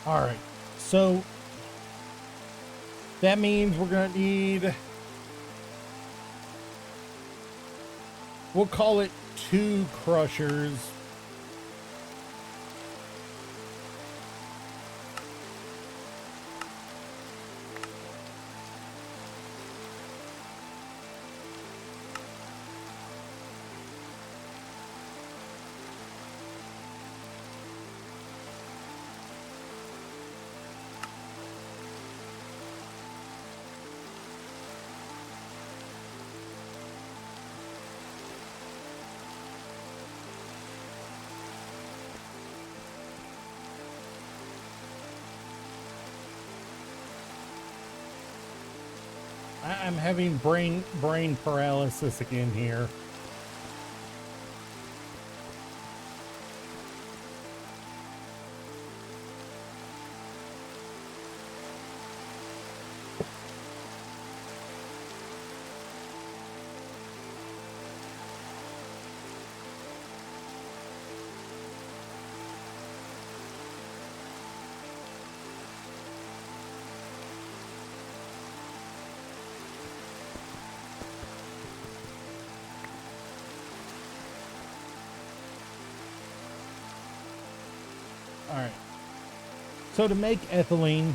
All right, so that means we're gonna need, we'll call it 2 crushers. I'm having brain paralysis again here. All right. So to make ethylene,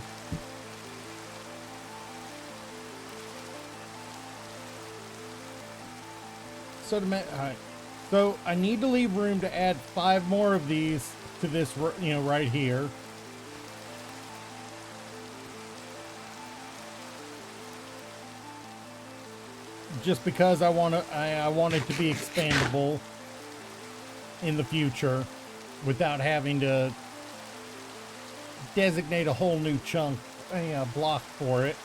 all right. So I need to leave room to add 5 more of these to this, right here. Just because I want it to be expandable in the future without having to designate a whole new chunk, block for it.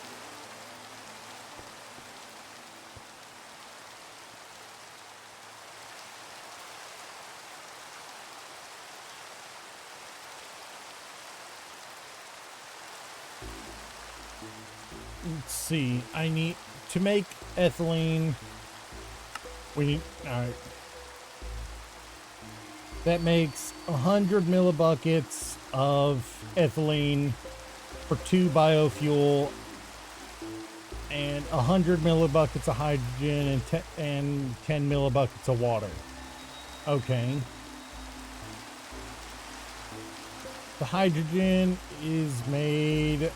Let's see. I need to make ethylene. We need. All right. That makes 100 millibuckets of ethylene for 2 biofuel and 100 millibuckets of hydrogen and 10 millibuckets of water. Okay. The hydrogen is made.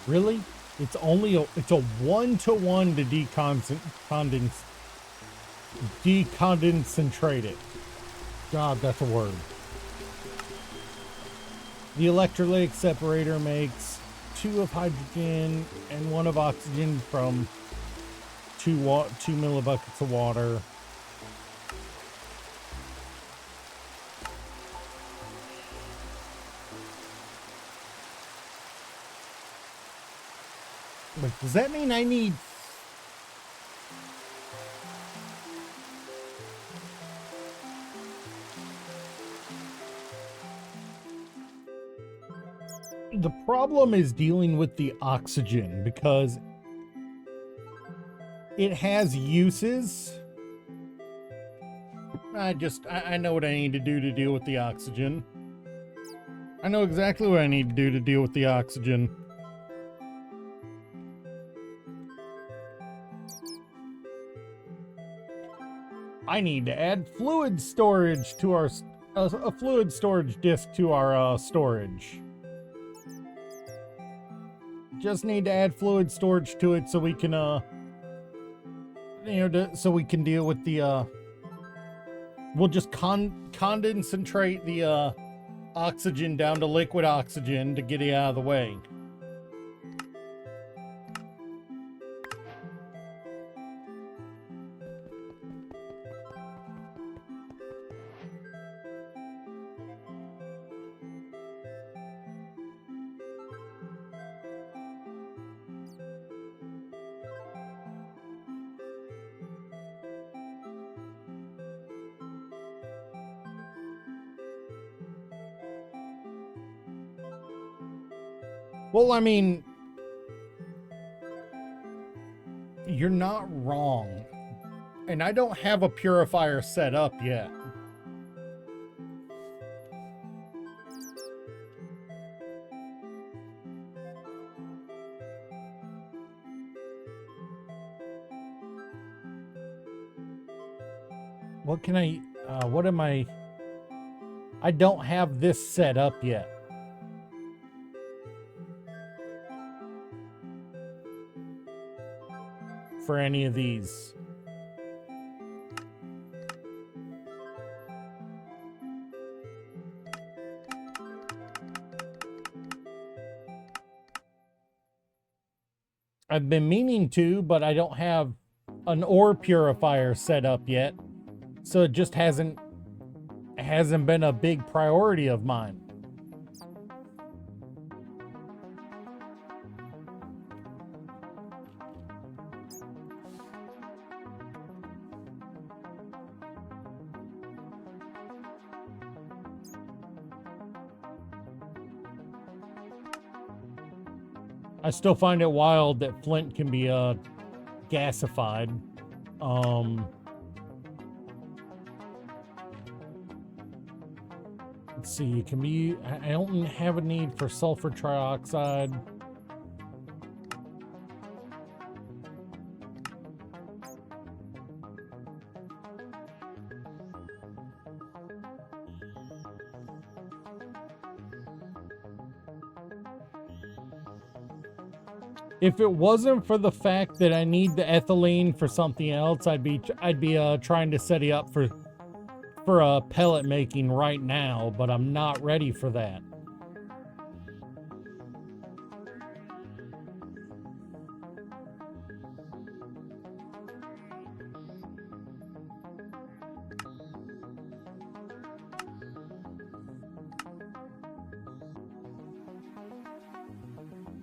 Really? It's only it's a 1-to-1 to decondentrate it. God, that's a word. The electrolytic separator makes 2 of hydrogen and 1 of oxygen from 2 millibuckets of water. Wait, does that mean I need... The problem is dealing with the oxygen because it has uses. I know what I need to do to deal with the oxygen. I know exactly what I need to do to deal with the oxygen. I need to add fluid storage to our a fluid storage disk to our storage. Just need to add fluid storage to it so we can so we can deal with the we'll just concentrate the oxygen down to liquid oxygen to get it out of the way. Well, I mean, you're not wrong. And I don't have a purifier set up yet. What can what am I don't have this set up yet. For any of these. I've been meaning to, but I don't have an ore purifier set up yet. So it just hasn't been a big priority of mine. I still find it wild that flint can be gasified. Let's see, it can be. I don't have a need for sulfur trioxide. If it wasn't for the fact that I need the ethylene for something else, I'd be trying to set it up for pellet making right now, but I'm not ready for that.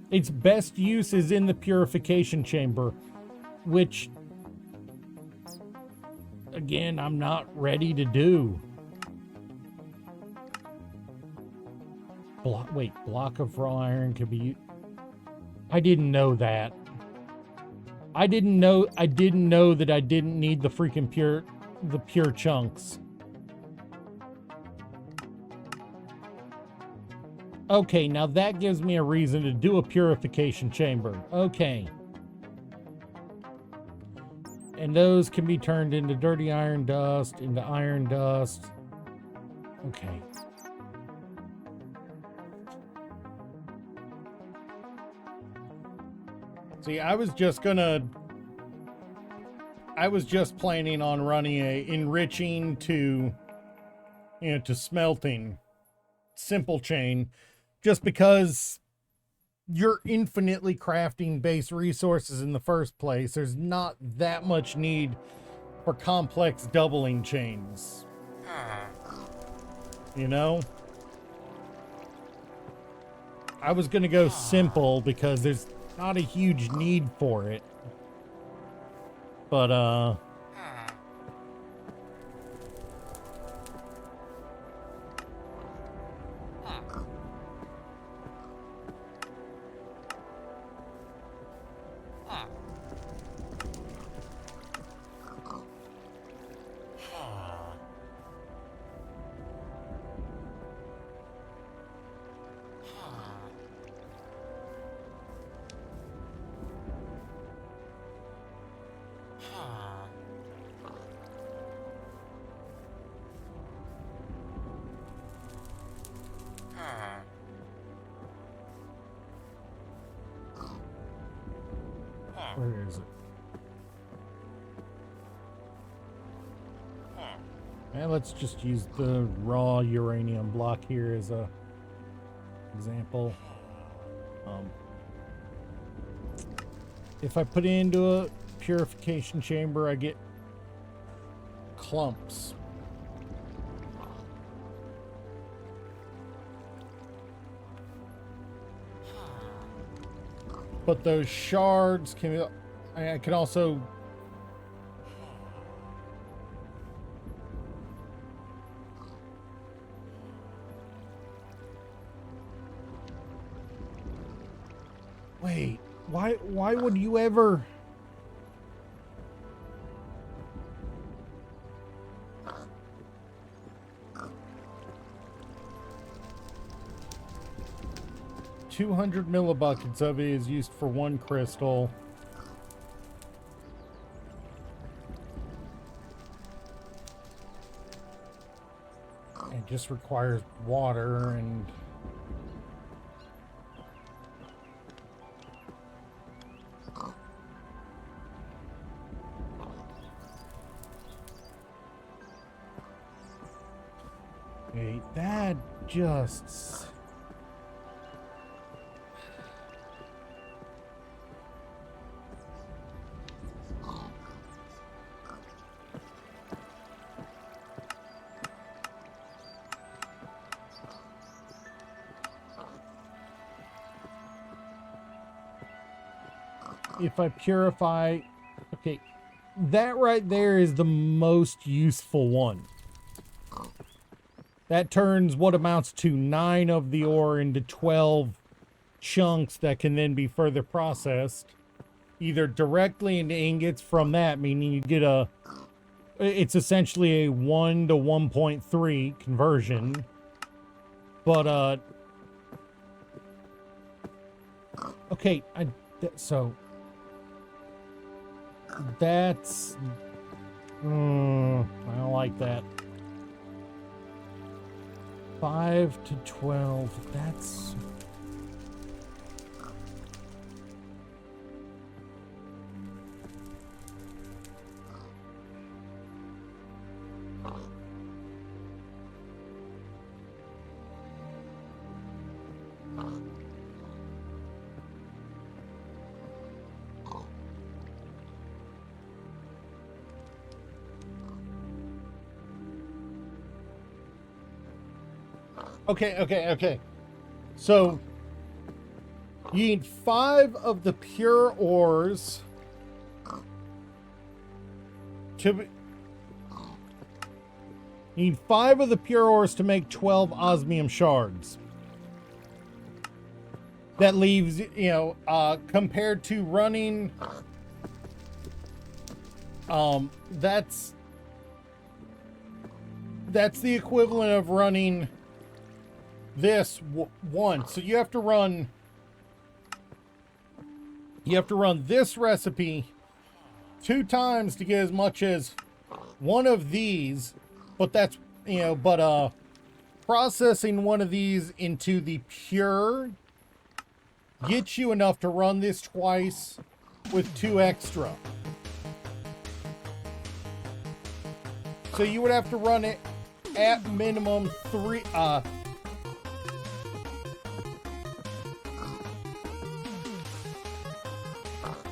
Its best use is in the purification chamber, which, again, I'm not ready to do. Block of raw iron could be... I didn't know that. I didn't know that I didn't need the freaking pure chunks. Okay, now that gives me a reason to do a purification chamber. Okay. And those can be turned into dirty iron dust, into iron dust. Okay. See, I was just planning on running a enriching to, to smelting simple chain, just because you're infinitely crafting base resources in the first place. There's not that much need for complex doubling chains. You know? I was gonna go simple because there's not a huge need for it. But, where is it? And let's just use the raw uranium block here as a example. If I put it into a purification chamber, I get clumps. But those shards can, I can also, wait, why would you ever? $200 millibuckets of it is used for one crystal. It just requires water and wait, that just if I purify, okay, that right there is the most useful one. That turns what amounts to 9 of the ore into 12 chunks that can then be further processed, either directly into ingots from that, meaning you get it's essentially a 1 to 1.3 conversion, but, okay, so that's, I don't like that. 5 to 12, that's... Okay. So, you need 5 of the pure ores to... You need 5 of the pure ores to make 12 osmium shards. That leaves, compared to running, that's the equivalent of running this once. So you have to run this recipe 2 times to get as much as one of these, but that's, processing one of these into the pure gets you enough to run this twice with 2 extra. So you would have to run it at minimum 3,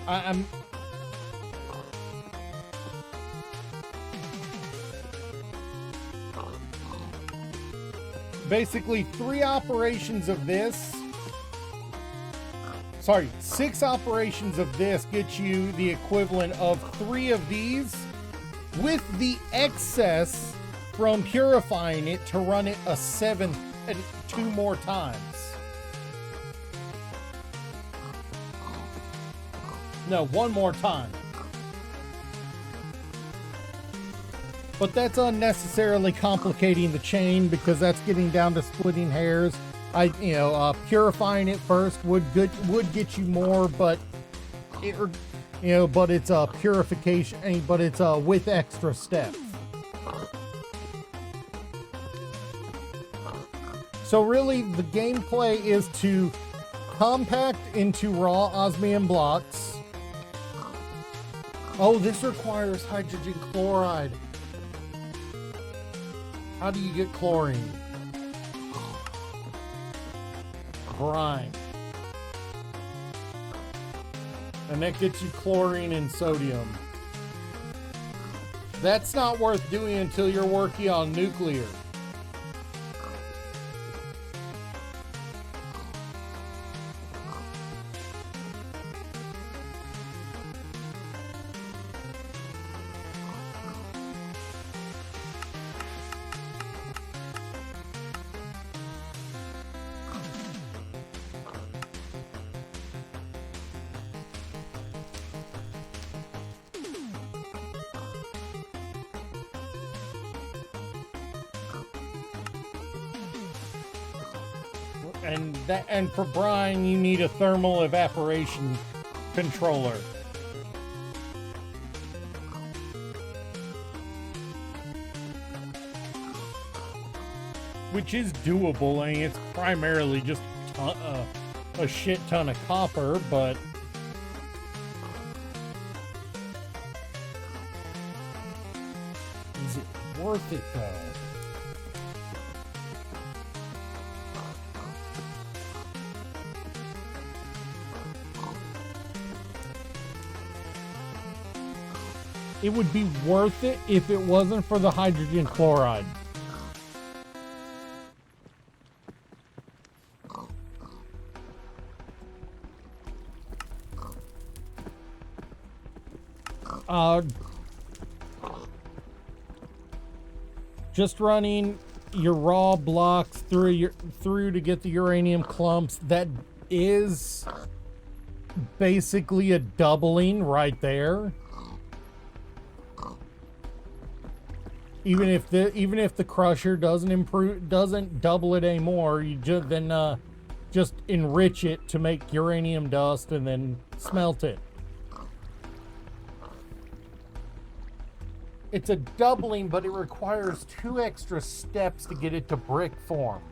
I'm basically 3 operations of this. Sorry, 6 operations of this get you the equivalent of 3 of these, with the excess from purifying it to run it a 7th and 2 more times. No, 1 more time. But that's unnecessarily complicating the chain, because that's getting down to splitting hairs. Purifying it first would get you more, but but it's a purification, but it's with extra steps. So really, the gameplay is to compact into raw osmium blocks. Oh, this requires hydrogen chloride. How do you get chlorine? Brine. And that gets you chlorine and sodium. That's not worth doing until you're working on nuclear. And for brine, you need a thermal evaporation controller. Which is doable. I mean, it's primarily just a shit ton of copper, but is it worth it though? It would be worth it if it wasn't for the hydrogen chloride. Just running your raw blocks through to get the uranium clumps, that is basically a doubling right there. Even if the crusher doesn't double it anymore, you just enrich it to make uranium dust and then smelt it. It's a doubling, but it requires 2 extra steps to get it to brick form.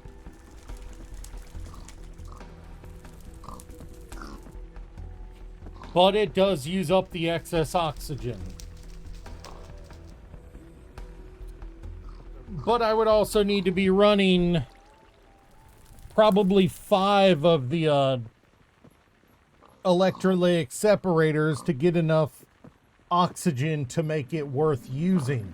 But it does use up the excess oxygen. But I would also need to be running probably 5 of the electrolytic separators to get enough oxygen to make it worth using.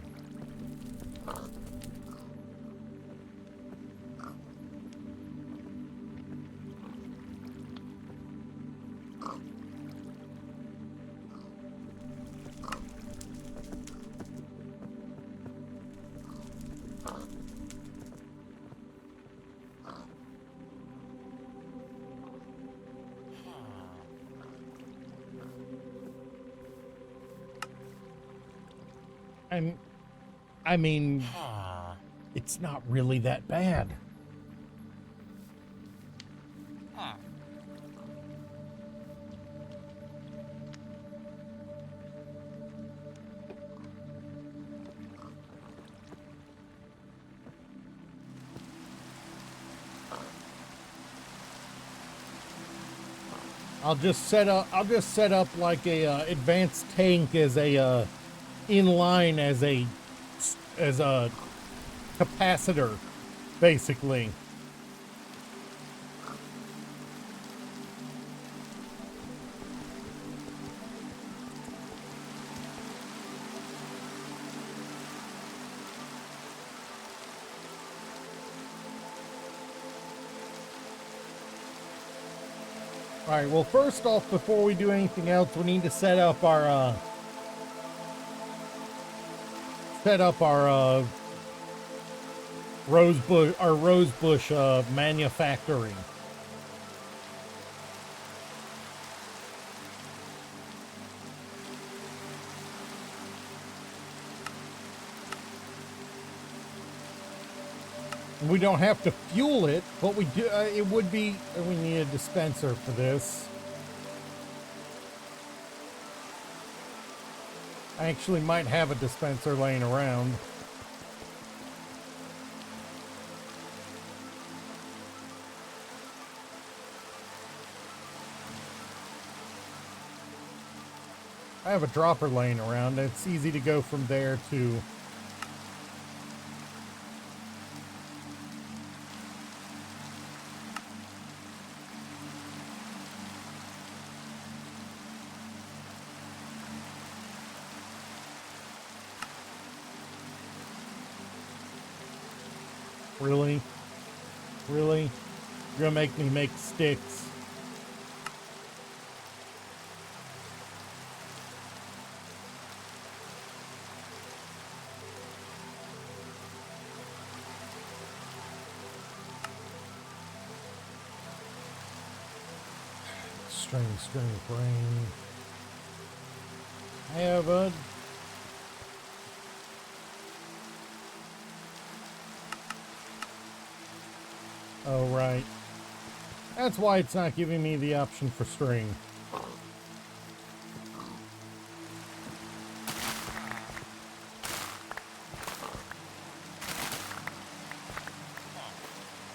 I mean, it's not really that bad. I'll just set up like a advanced tank as a in line as a capacitor, basically. All right, well, first off, before we do anything else, we need to set up our rosebush manufacturing. We don't have to fuel it, but we do. It would be. We need a dispenser for this. I actually might have a dispenser laying around. I have a dropper laying around. It's easy to go from there to... Really? Really? You're gonna make me make sticks. String, brain. Hey, bud. Oh, right. That's why it's not giving me the option for string.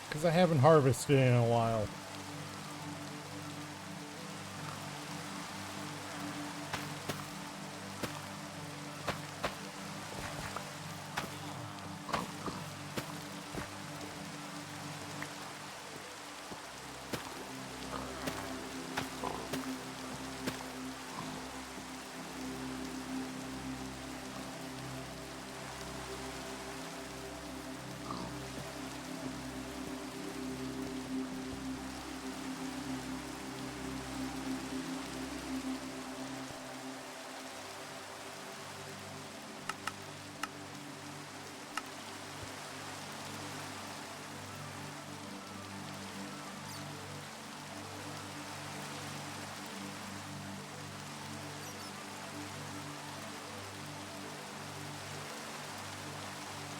Because I haven't harvested in a while.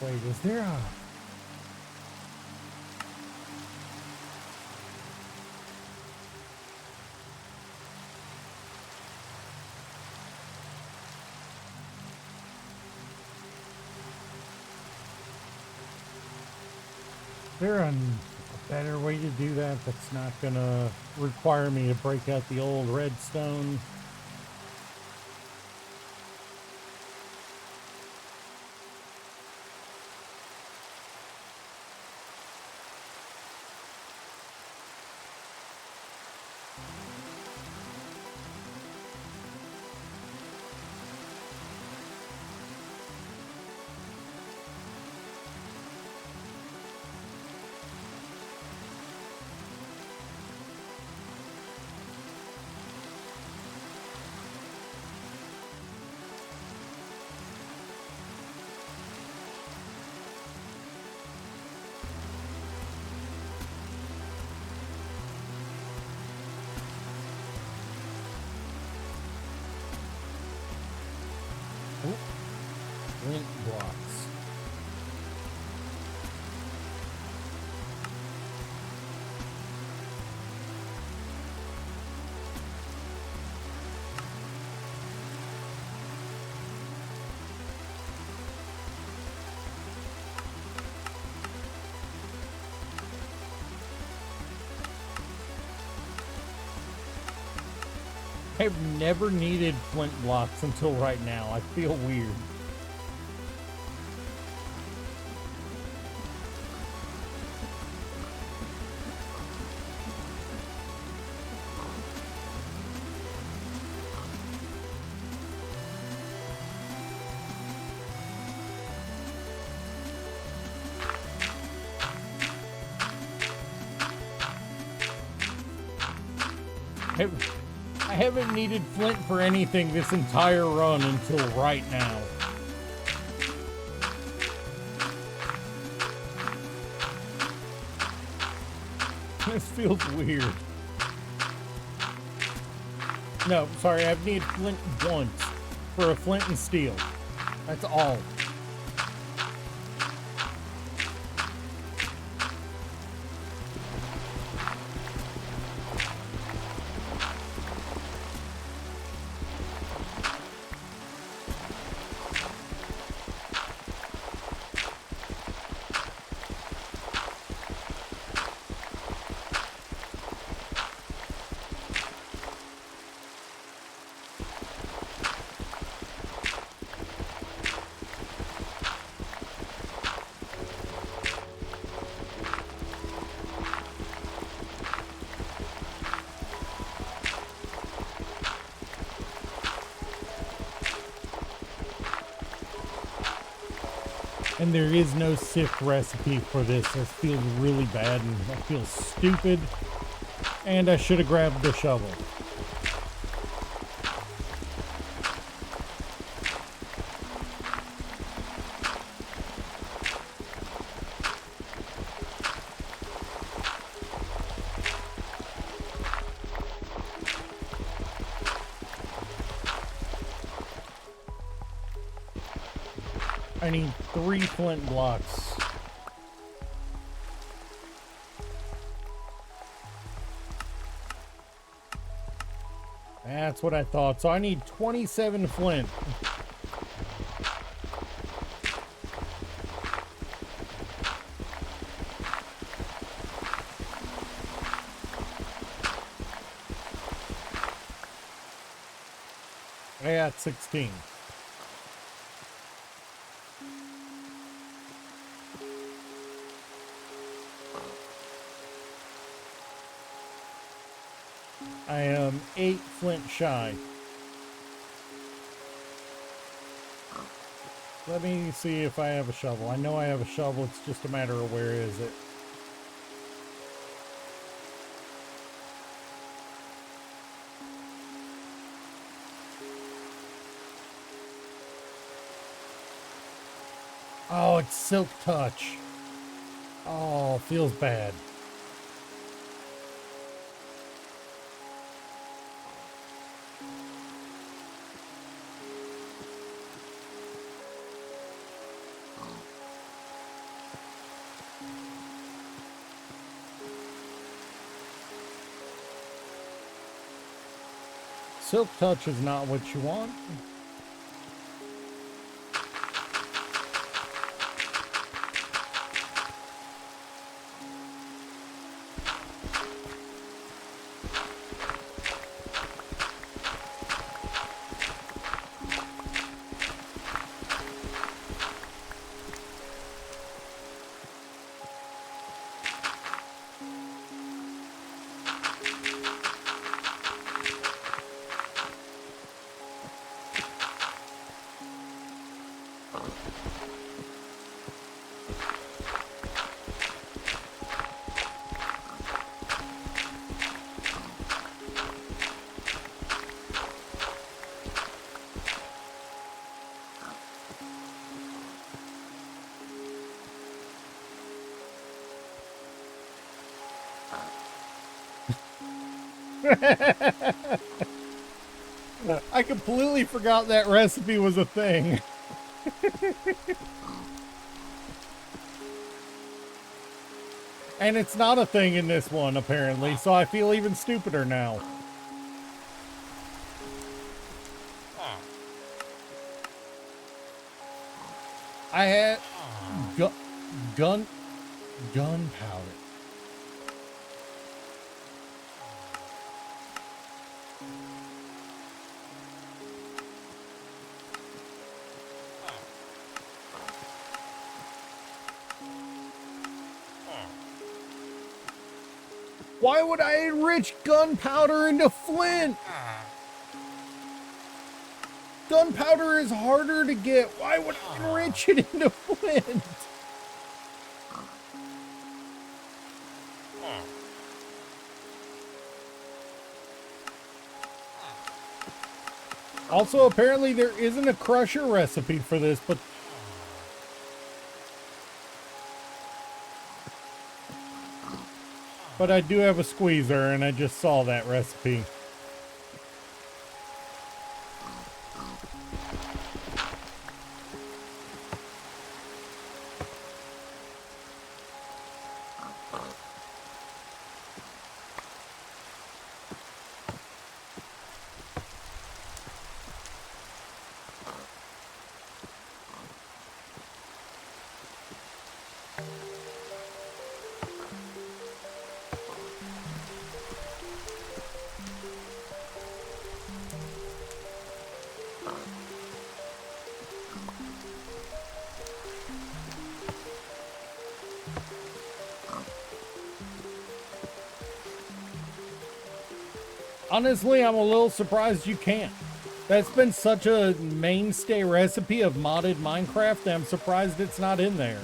Wait, is there a... Is there a better way to do that that's not gonna require me to break out the old redstone? I've never needed flint blocks until right now. I feel weird. I haven't needed flint for anything this entire run until right now. This feels weird. No, sorry, I've needed flint once for a flint and steel. That's all. And there is no sift recipe for this. This feels really bad and I feel stupid. And I should have grabbed the shovel. I need 3 flint blocks. That's what I thought. So I need 27 flint. I got 16. I am 8 flint shy. Let me see if I have a shovel. I know I have a shovel. It's just a matter of where is it. Oh, it's Silk Touch. Oh, feels bad. Silk Touch is not what you want. I completely forgot that recipe was a thing. And it's not a thing in this one, apparently, so I feel even stupider now. I had gunpowder. Why would I enrich gunpowder into flint? Gunpowder is harder to get. Why would I enrich it into flint? Also, apparently there isn't a crusher recipe for this, but I do have a squeezer, and I just saw that recipe. Honestly, I'm a little surprised you can't. That's been such a mainstay recipe of modded Minecraft that I'm surprised it's not in there.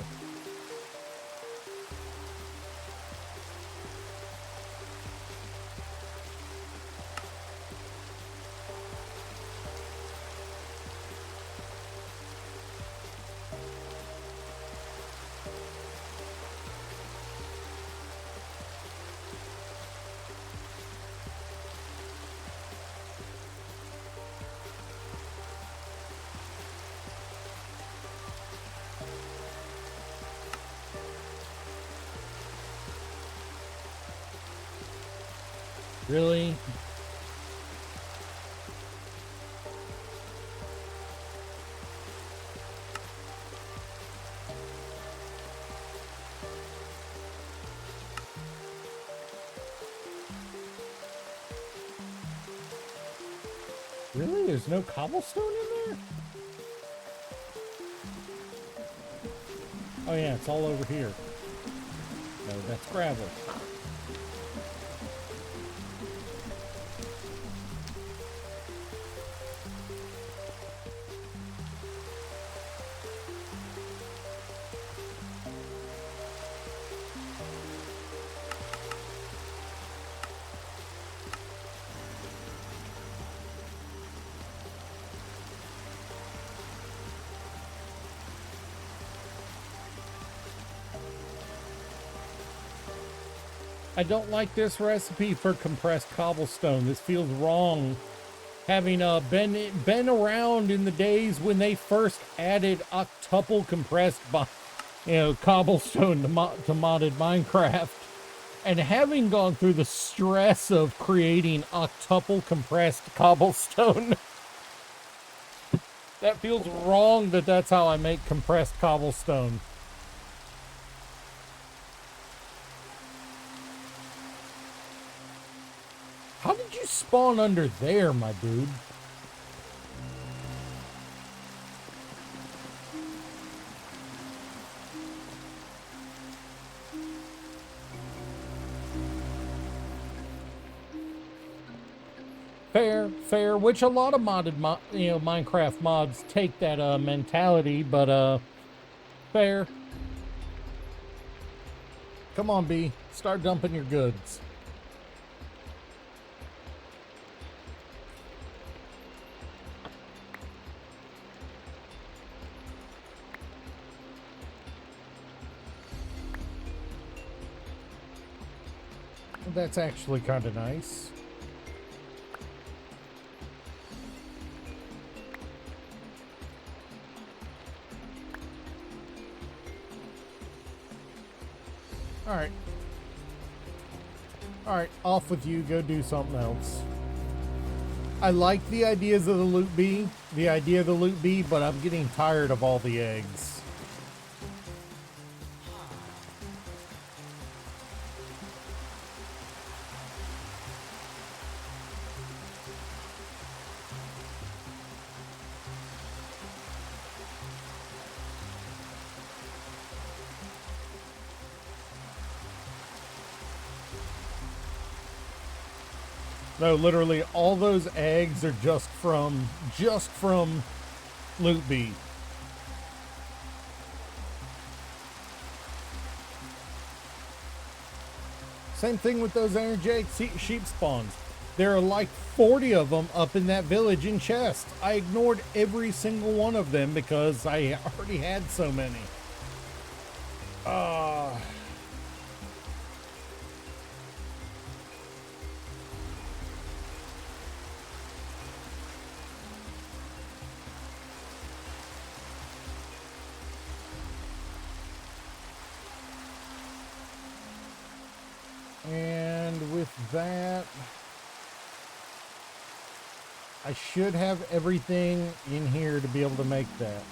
Really? Really? There's no cobblestone in there? Oh yeah, it's all over here. No, that's gravel. I don't like this recipe for compressed cobblestone. This feels wrong. Having been around in the days when they first added octuple compressed cobblestone to modded Minecraft, and having gone through the stress of creating octuple compressed cobblestone, that feels wrong that that's how I make compressed cobblestone. How did you spawn under there, my dude? Fair, which a lot of modded Minecraft mods take that mentality, but fair. Come on, B, start dumping your goods. That's actually kind of nice. All right, off with you. Go do something else. I like the ideas of the loot bee, but I'm getting tired of all the eggs. No, literally, all those eggs are just from Loot Bee. Same thing with those energetic sheep spawns. There are like 40 of them up in that village in chest. I ignored every single one of them because I already had so many. And with that, I should have everything in here to be able to make that.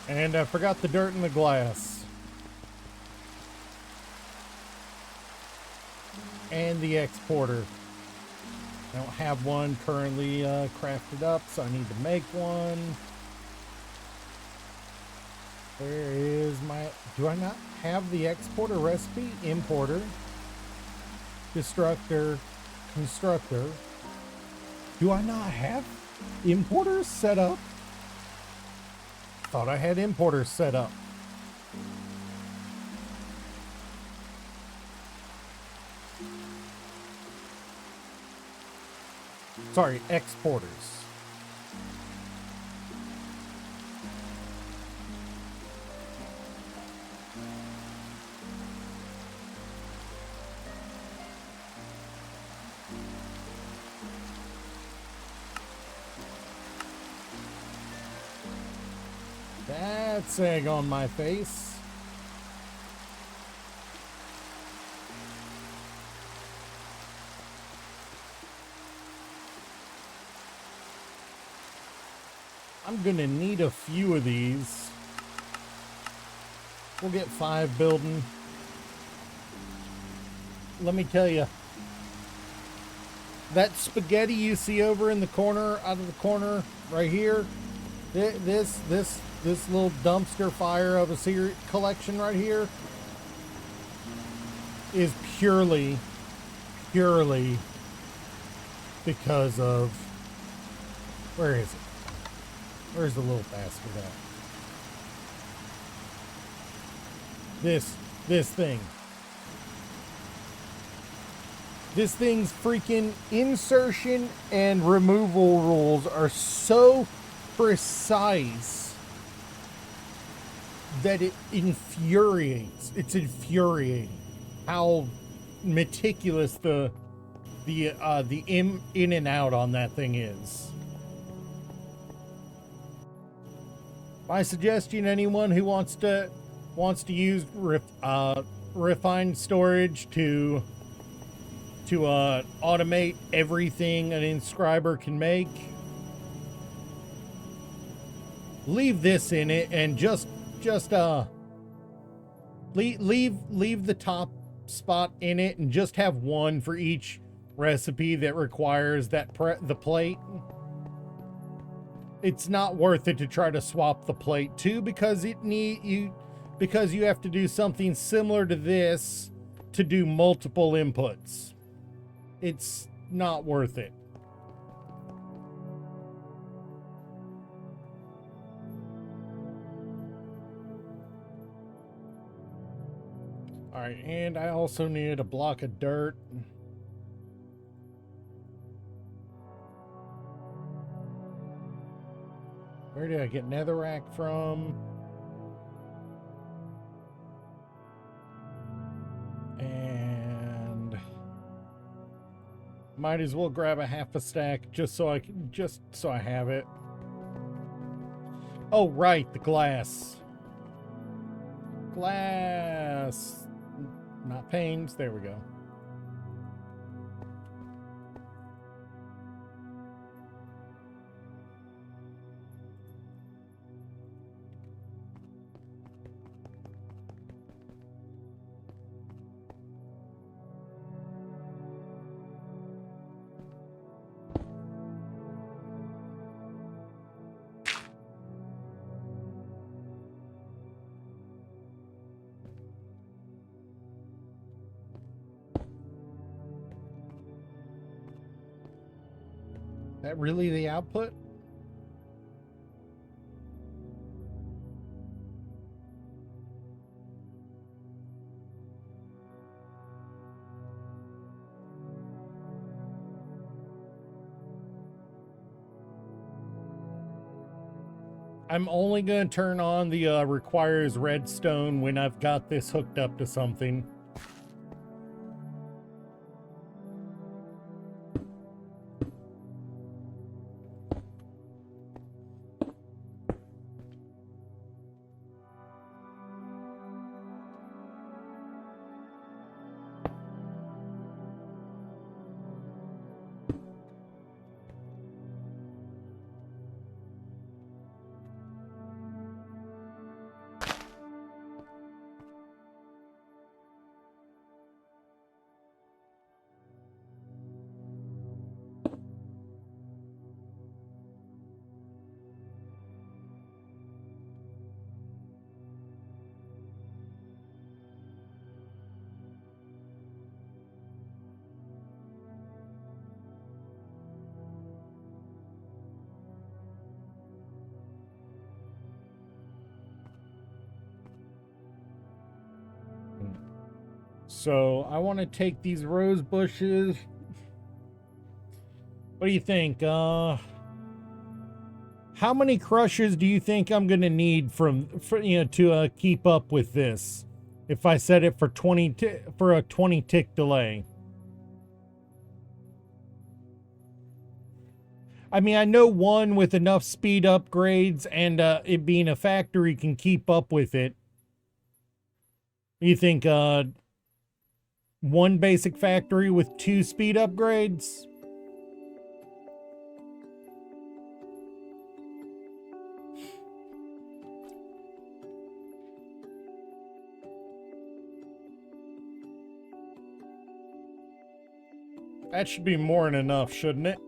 And I forgot the dirt and the glass. And the exporter. I don't have one currently crafted up, so I need to make one. Where is my... Do I not have the exporter recipe? Importer. Destructor. Constructor. Do I not have importers set up? Thought I had importers set up. Sorry, exporters. That's egg on my face. I'm gonna need a few of these. We'll get 5 building. Let me tell you, that spaghetti you see over in the corner, out of the corner, right here, this little dumpster fire of a collection right here is purely because of, where is it? Where's the little bastard at? This thing. This thing's freaking insertion and removal rules are so precise that it infuriates. It's infuriating how meticulous the in and out on that thing is. My suggestion: anyone who wants to use refined storage to automate everything an inscriber can make, leave this in it and just leave the top spot in it and just have one for each recipe that requires the plate. It's not worth it to try to swap the plate too, because you have to do something similar to this to do multiple inputs. It's not worth it. All right, and I also needed a block of dirt. Where did I get netherrack from? And might as well grab a half a stack just so I have it. Oh, right, the glass. Glass. Not panes. There we go. That really the output? I'm only going to turn on the requires redstone when I've got this hooked up to something. So I want to take these rose bushes. What do you think? How many crushes do you think I'm gonna need to keep up with this? If I set it for for a 20 tick delay. I mean, I know one with enough speed upgrades and it being a factory can keep up with it. You think one basic factory with 2 speed upgrades? That should be more than enough, shouldn't it?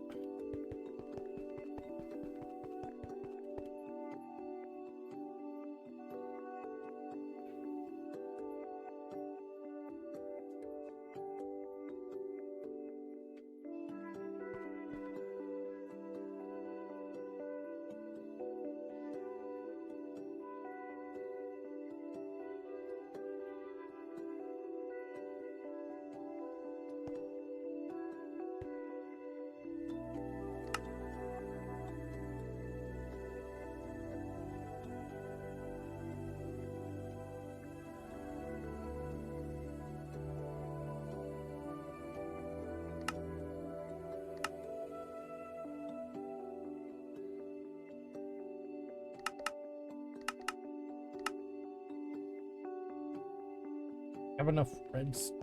Have enough redstone.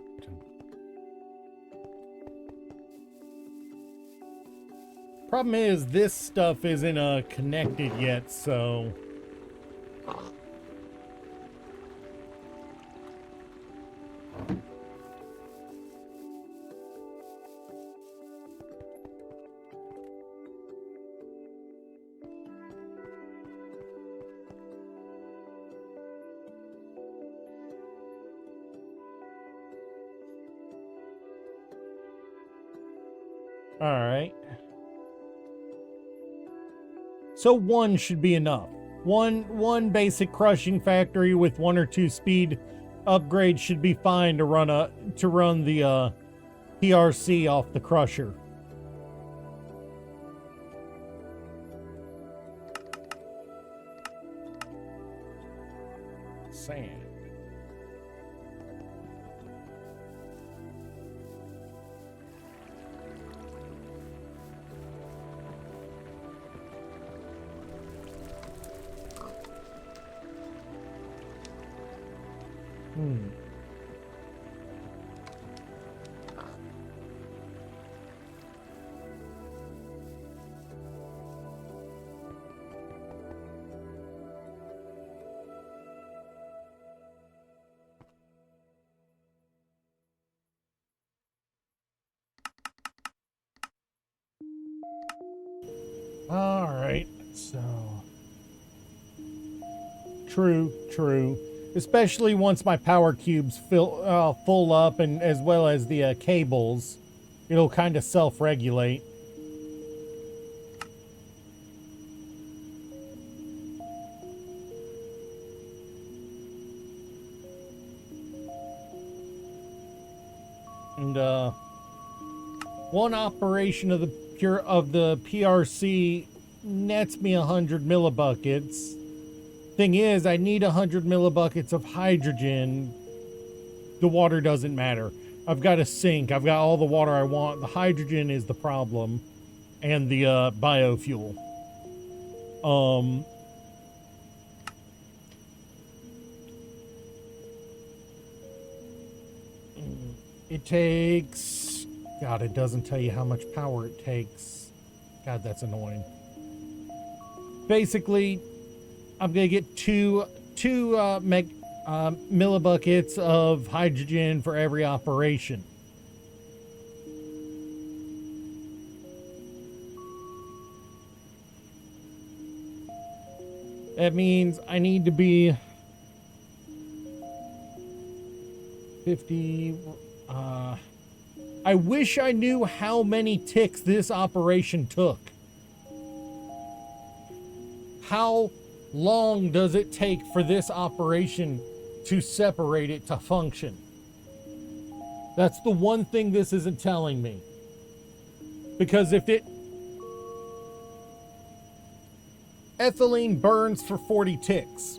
Problem is, this stuff isn't connected yet, so... Alright. So one should be enough. One basic crushing factory with 1 or 2 speed upgrades should be fine to run the PRC off the crusher. Sand. All right, so true. Especially once my power cubes full up, and as well as the cables, it'll kind of self-regulate. One operation of the PRC nets me 100 millibuckets. Thing is, I need 100 millibuckets of hydrogen. The water doesn't matter. I've got a sink. I've got all the water I want. The hydrogen is the problem, and the biofuel. It takes... God, it doesn't tell you how much power it takes. God, that's annoying. Basically, I'm going to get two millibuckets of hydrogen for every operation. That means I need to be 50... I wish I knew how many ticks this operation took. How long does it take for this operation to separate it to function? That's the one thing this isn't telling me. Because if ethylene burns for 40 ticks.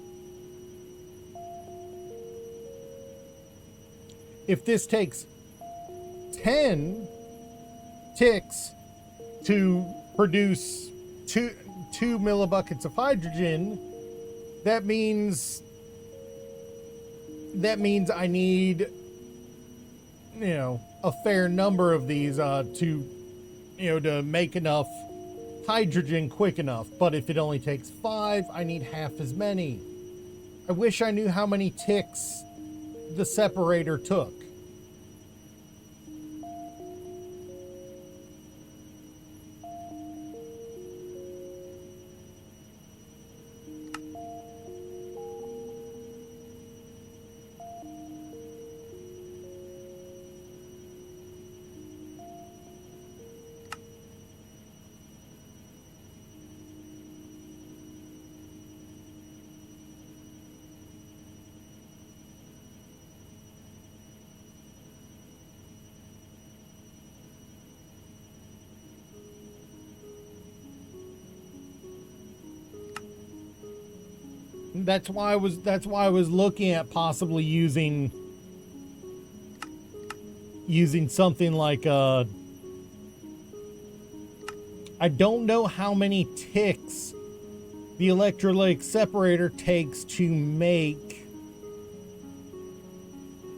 If this takes 10 ticks to produce two millibuckets of hydrogen, that means I need, a fair number of these to make enough hydrogen quick enough. But if it only takes 5, I need half as many. I wish I knew how many ticks the separator took. That's why I was looking at possibly using something like I don't know how many ticks the electrolytic separator takes to make,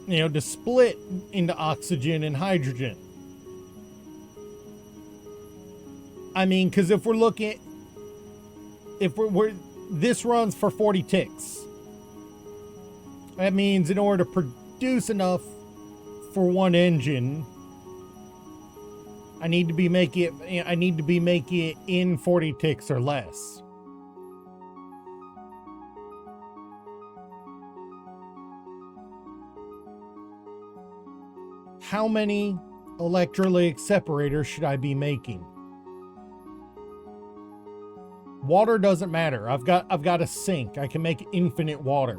to split into oxygen and hydrogen. I mean, because if we're looking, this runs for 40 ticks. That means in order to produce enough for one engine, I need to be making it in 40 ticks or less. How many electrolytic separators should I be making? Water doesn't matter. I've got a sink. I can make infinite water.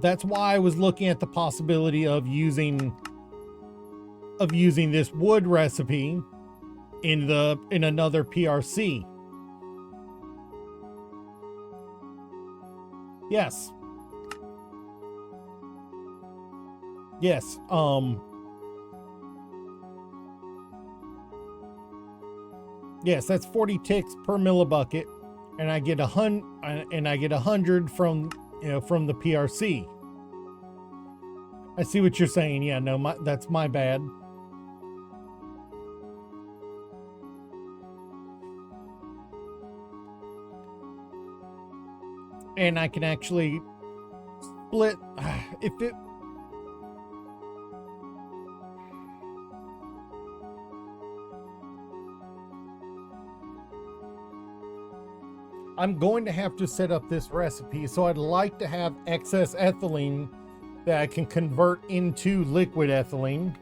That's why I was looking at the possibility of using this wood recipe in another PRC. Yes. Yes. Yes, that's 40 ticks per millibucket, and I get 100 from from the PRC. I see what you're saying. Yeah, no, that's my bad. And I can actually split if it. I'm going to have to set up this recipe, so I'd like to have excess ethylene that I can convert into liquid ethylene.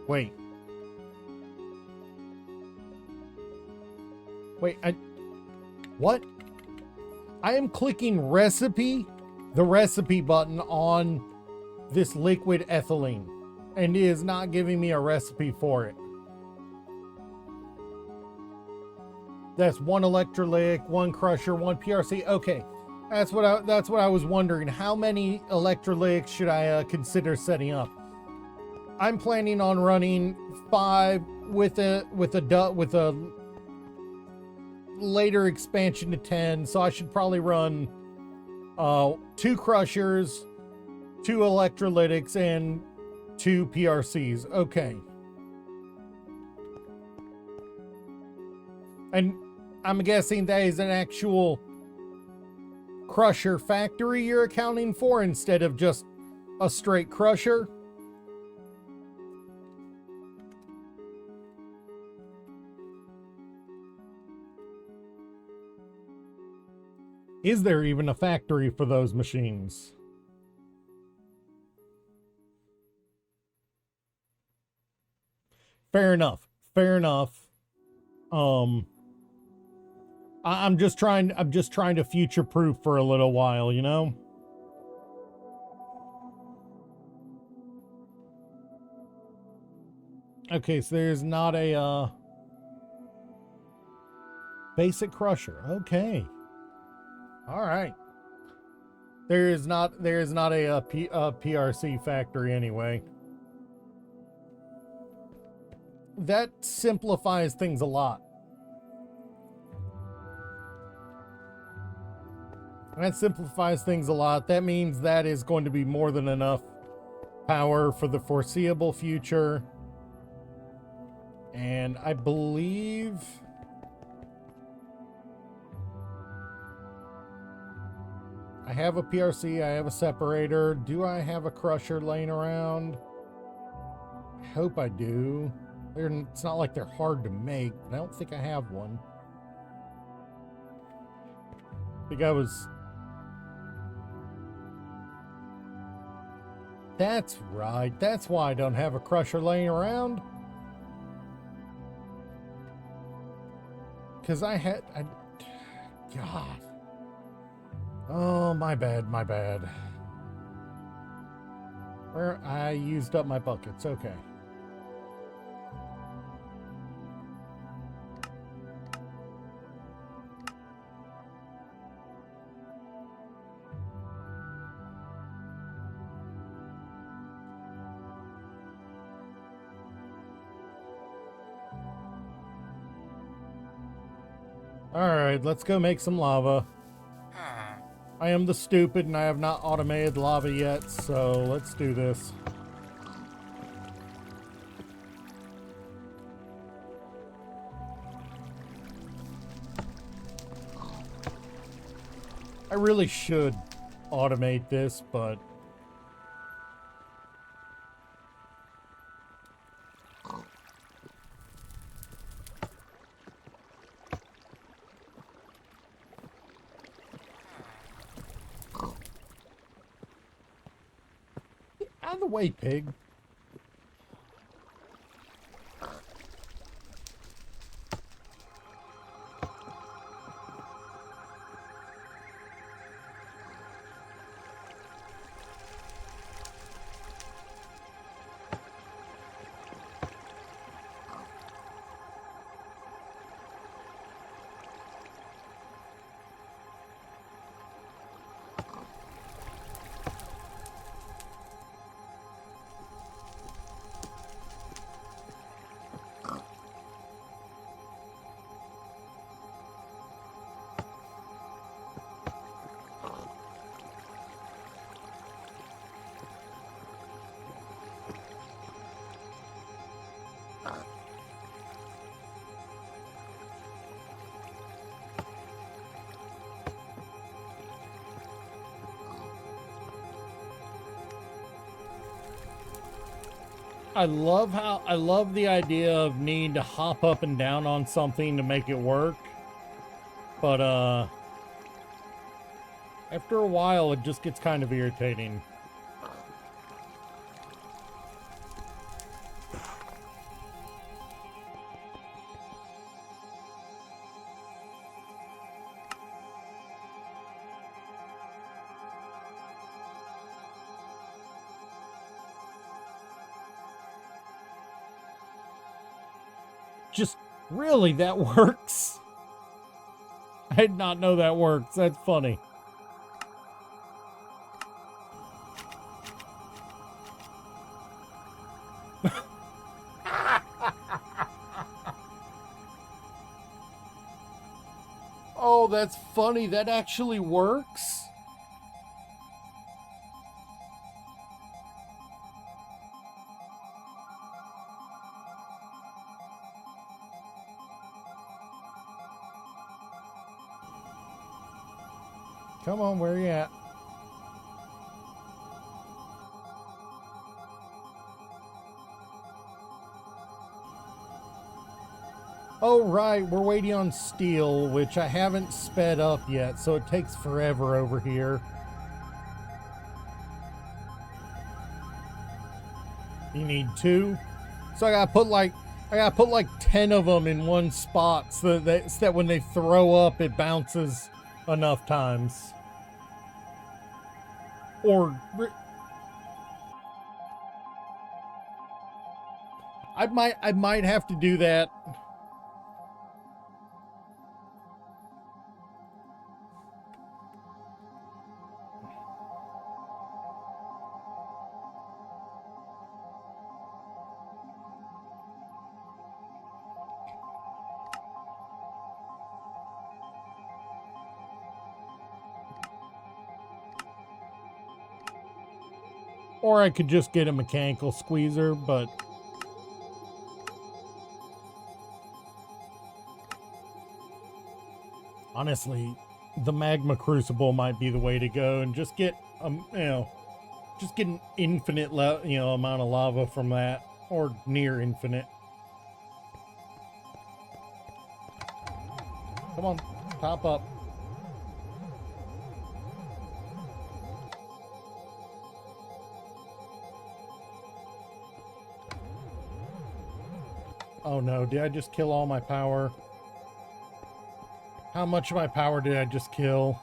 Wait, what? I am clicking the recipe button on this liquid ethylene, and it is not giving me a recipe for it. That's 1 electrolytic, 1 crusher, 1 PRC. Okay, that's what I was wondering. How many electrolytics should I consider setting up? I'm planning on running 5 with a later expansion to 10, so I should probably run 2 crushers, 2 electrolytics, and 2 PRCs. Okay. And I'm guessing that is an actual crusher factory you're accounting for instead of just a straight crusher. Is there even a factory for those machines? Fair enough. Fair enough. I'm just trying to future proof for a little while, you know? Okay, so there's not a basic crusher. Okay. All right. There is not a PRC factory anyway. That simplifies things a lot. That simplifies things a lot. That means that is going to be more than enough power for the foreseeable future. And I believe I have a PRC, I have a separator. Do I have a crusher laying around? I hope I do. It's not like they're hard to make, but I don't think I have one. I think I was... That's right. That's why I don't have a crusher laying around. Because God. Oh, my bad, my bad. I used up my buckets. Okay. Alright, let's go make some lava. I am the stupid and I have not automated lava yet, so let's do this. I really should automate this, but... Out of the way, pig. I love the idea of needing to hop up and down on something to make it work. But after a while it just gets kind of irritating. just really that works. I did not know that works. That's funny. Oh, that's funny. That actually works. Come on, where you at? Oh, right, we're waiting on steel, which I haven't sped up yet, so it takes forever over here. You need 2? So I gotta put like 10 of them in one spot so that when they throw up, it bounces enough times. Or I might have to do that. Or I could just get a mechanical squeezer, but honestly, the magma crucible might be the way to go, and just get just get an infinite amount of lava from that, or near infinite. Come on, top up. Oh no, did I just kill all my power? How much of my power did I just kill?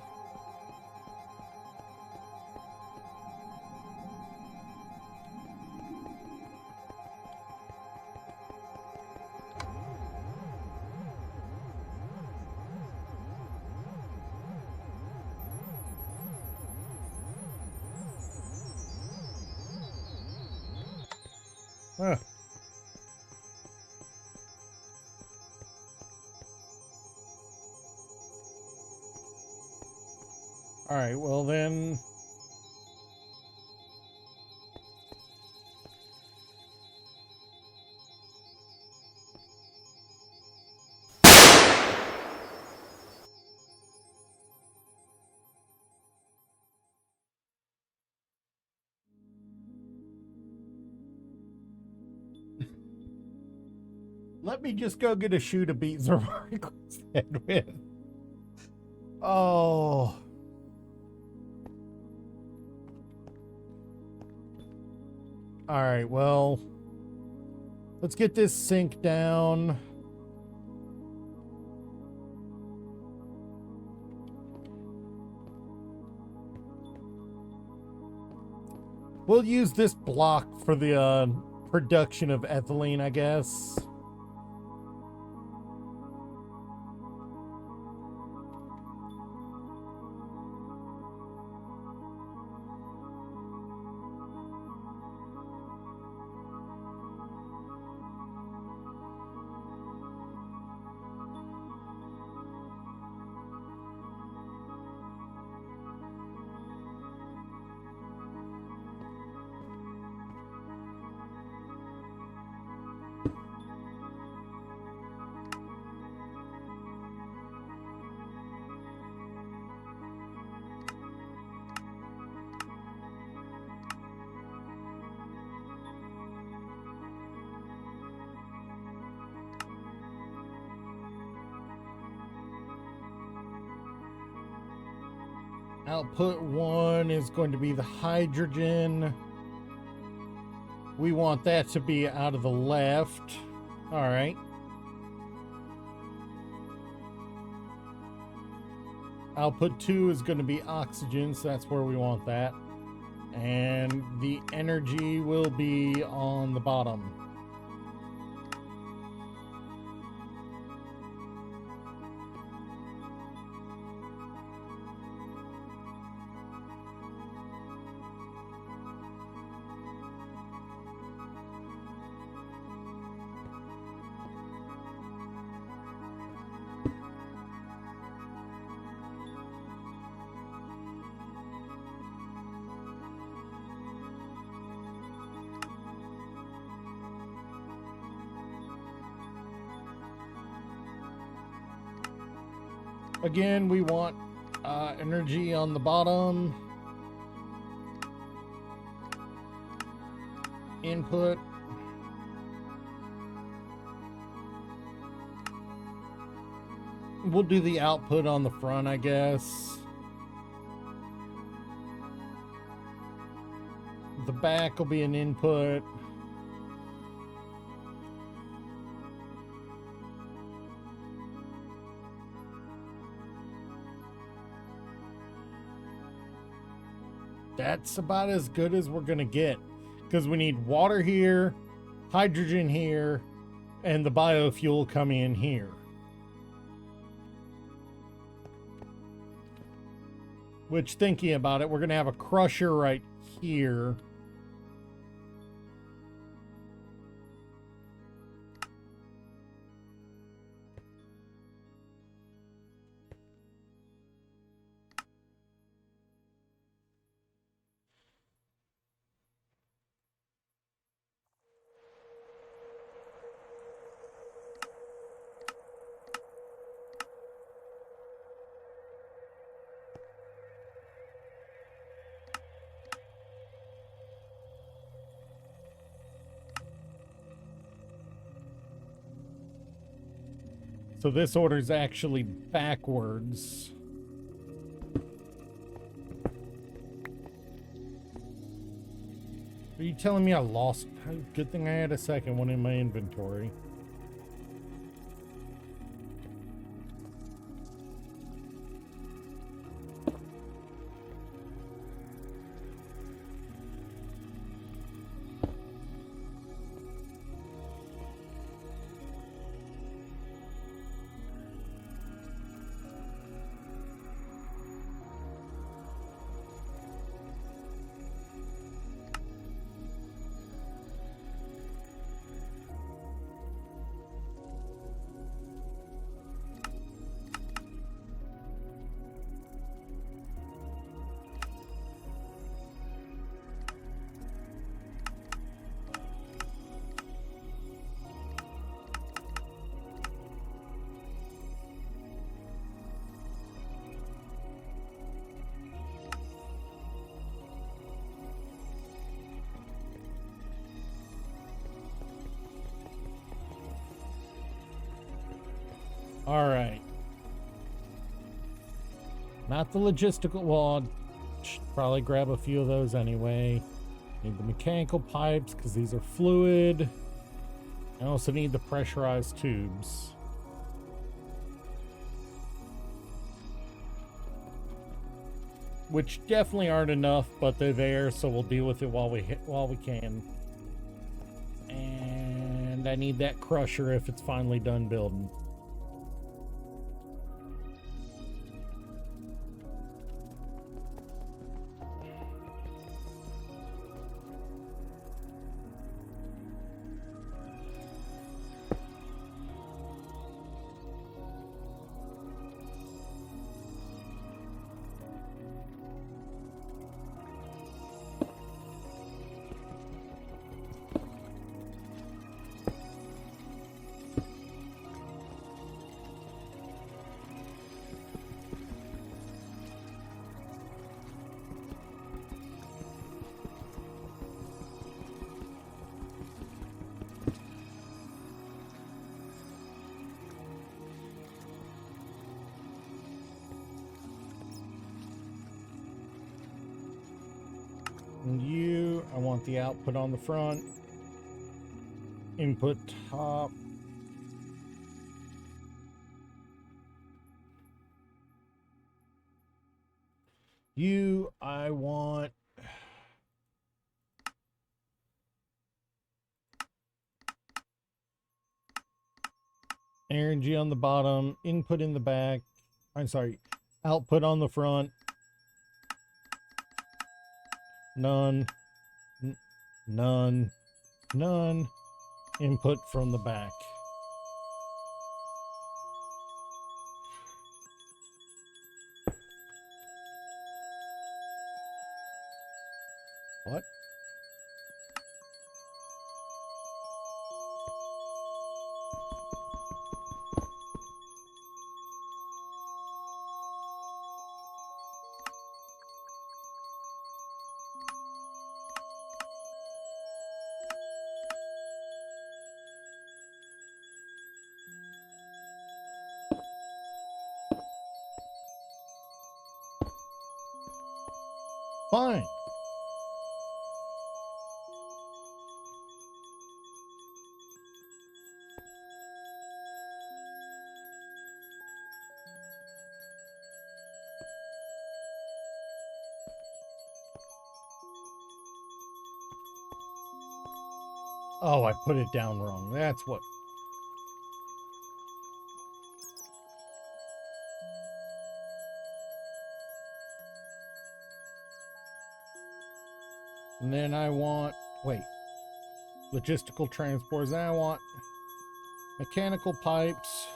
Huh. All right, well then. Let me just go get a shoe to beat Zervark's head with. Oh. Alright, well. Let's get this sink down. We'll use this block for the production of ethylene, I guess. Output 1 is going to be the hydrogen. We want that to be out of the left. All right. Output 2 is going to be oxygen, so that's where we want that. And the energy will be on the bottom. Again, we want energy on the bottom. Input. We'll do the output on the front, I guess. The back will be an input. That's about as good as we're gonna get, because we need water here, hydrogen here, and the biofuel coming in here. Which, thinking about it, we're gonna have a crusher right here. So this order is actually backwards. Are you telling me I lost? Good thing I had a second one in my inventory. All right. Not the logistical. Well, should probably grab a few of those anyway. Need the mechanical pipes because these are fluid. I also need the pressurized tubes. Which definitely aren't enough, but they're there, so we'll deal with it while we can. And I need that crusher if it's finally done building. And I want the output on the front. Input top. I want energy on the bottom, input in the back. I'm sorry, output on the front. None, none, none. Input from the back. What? Fine. Oh, I put it down wrong. That's what. And then I want, wait, logistical transports. Then I want mechanical pipes.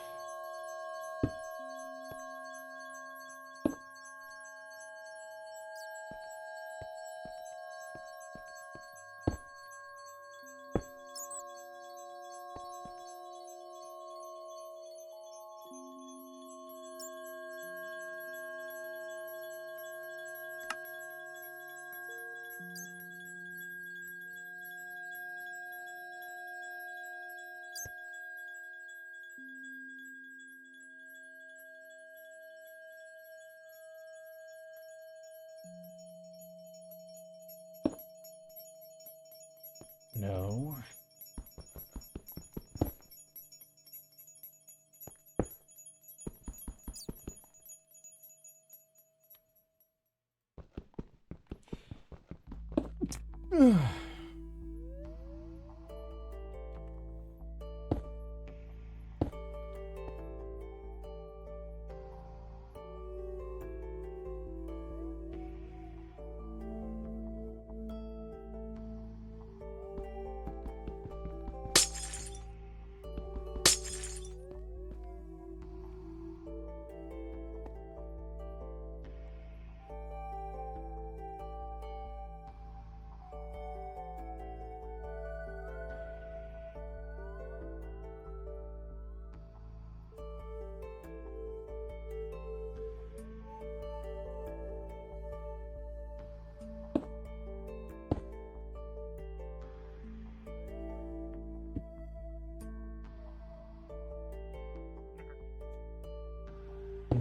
No.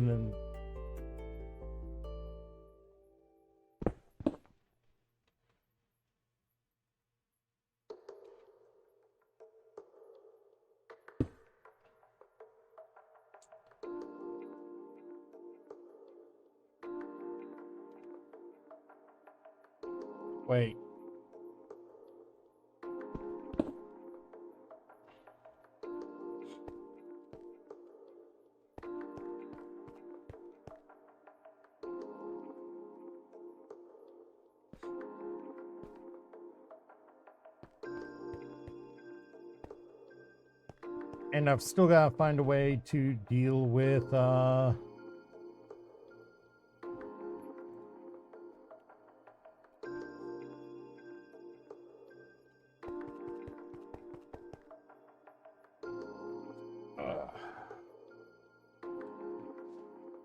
And then wait. And I've still got to find a way to deal with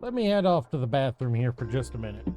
let me head off to the bathroom here for just a minute.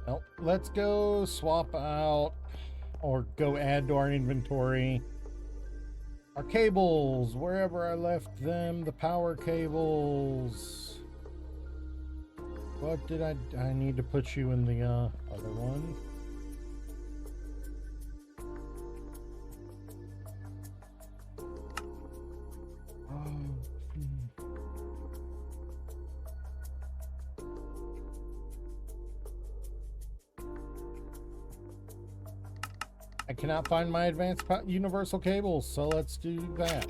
Well, let's go swap out or go add to our inventory our cables, wherever I left them, the power cables. What did I need to put you in the other one? I cannot find my advanced universal cables, so let's do that.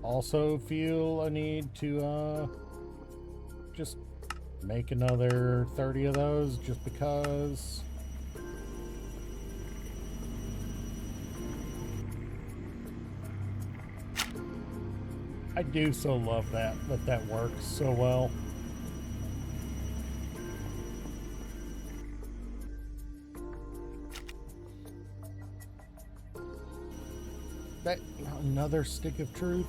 Also feel a need to just make another 30 of those just because. I do so love that works so well. That another stick of truth.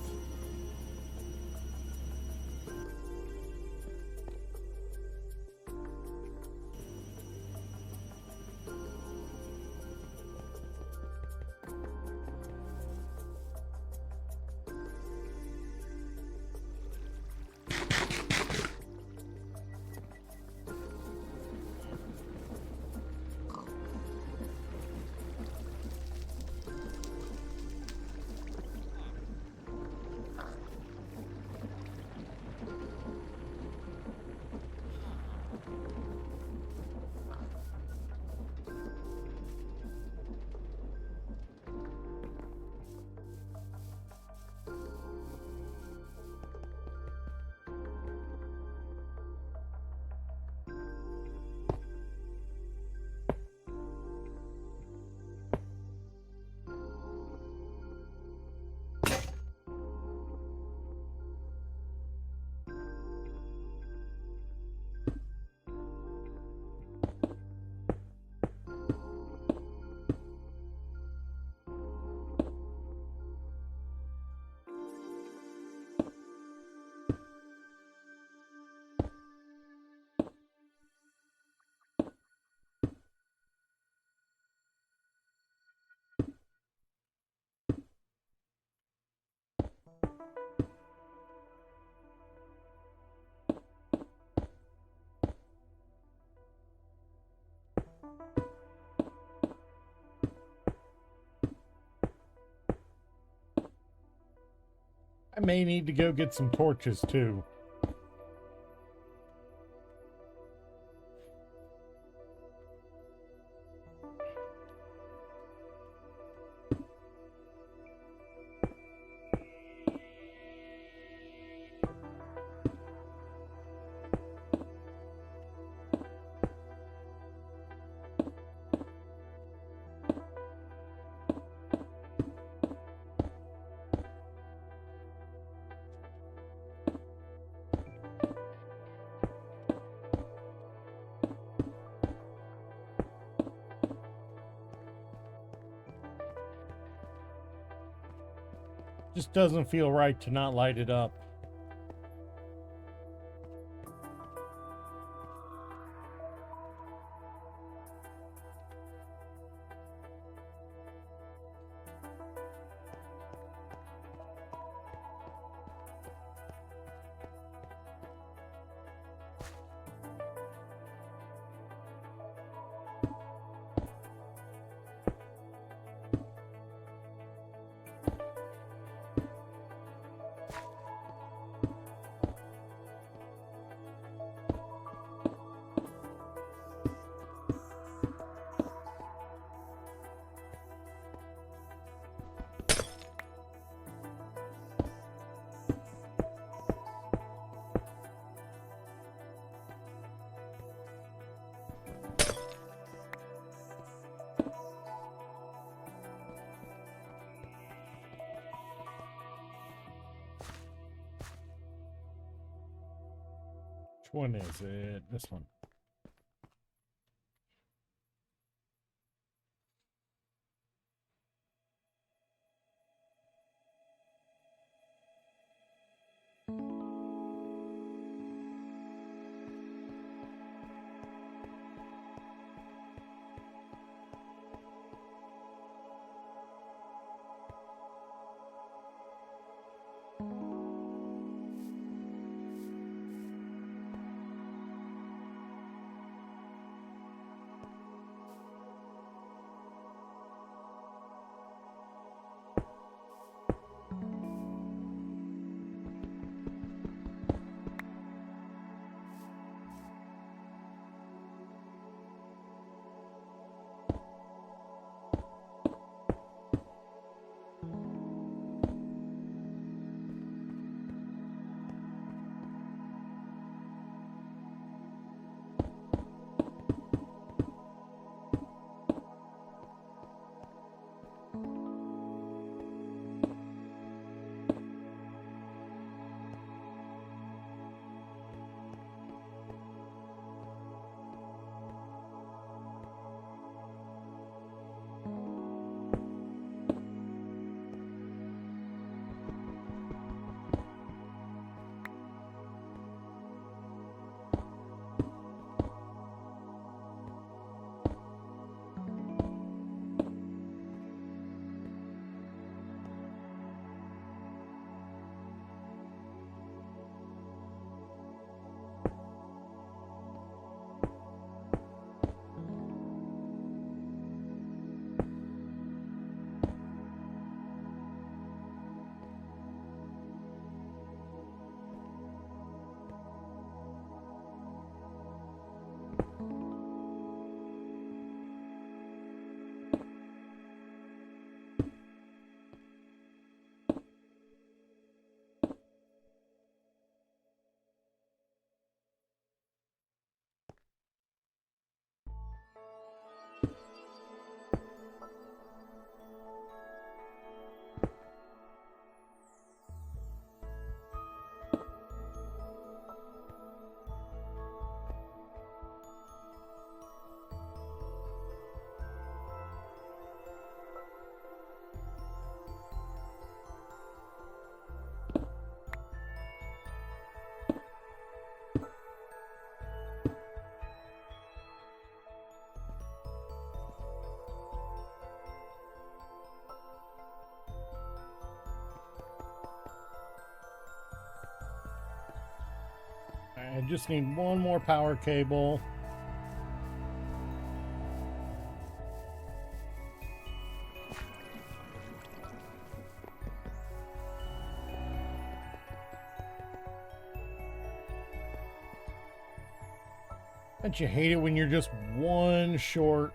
I may need to go get some torches too. Just doesn't feel right to not light it up. Which one is it? This one. just need one more power cable. Don't you hate it when you're just one short?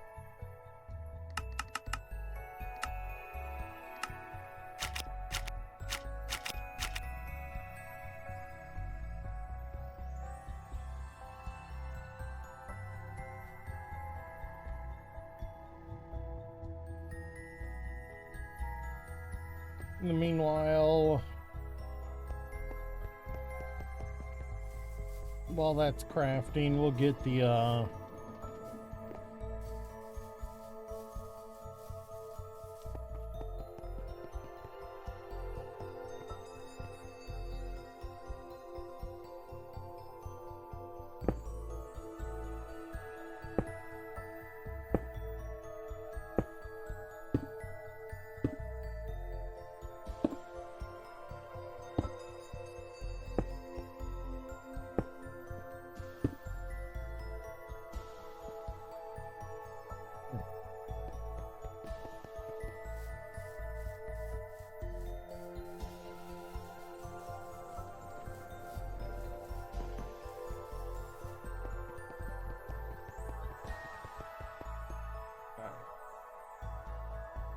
In the meanwhile, while that's crafting, we'll get the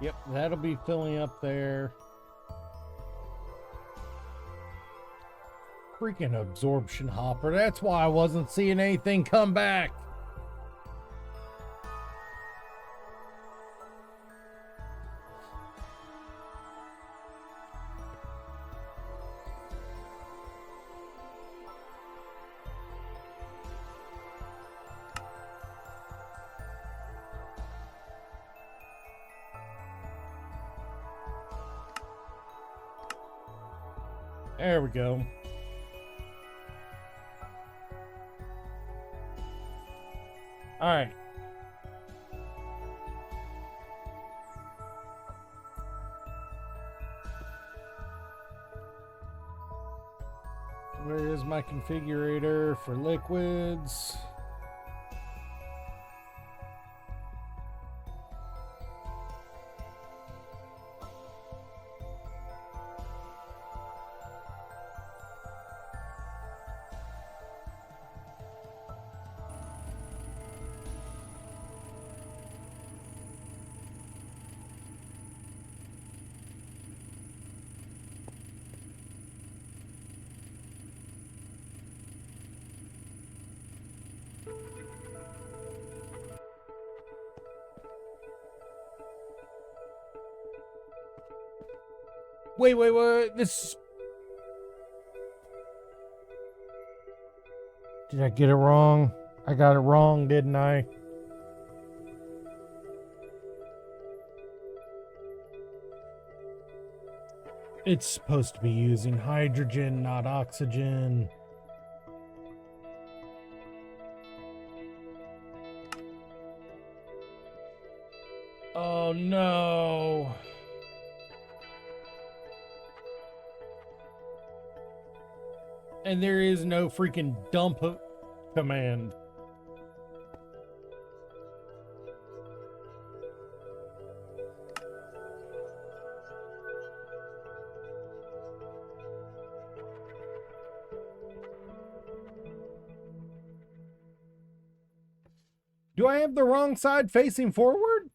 Yep, that'll be filling up there. Freaking absorption hopper. That's why I wasn't seeing anything come back. There we go. All right. Where is my configurator for liquids? Wait. This. Did I get it wrong? I got it wrong, didn't I? It's supposed to be using hydrogen, not oxygen. Oh no. And there is no freaking dump command. Do I have the wrong side facing forward?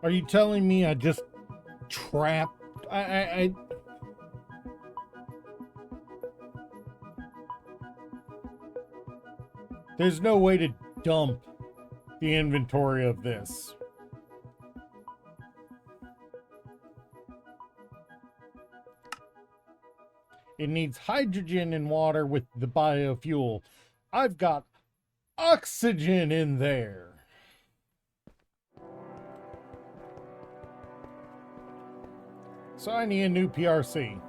Are you telling me I just trapped? There's no way to dump the inventory of this. It needs hydrogen and water with the biofuel. I've got oxygen in there. So I need a new PRC.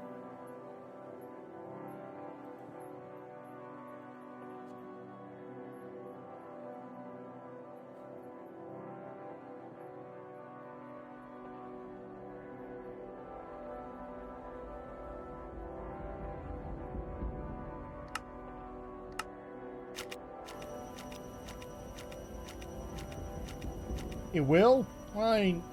It will? Fine.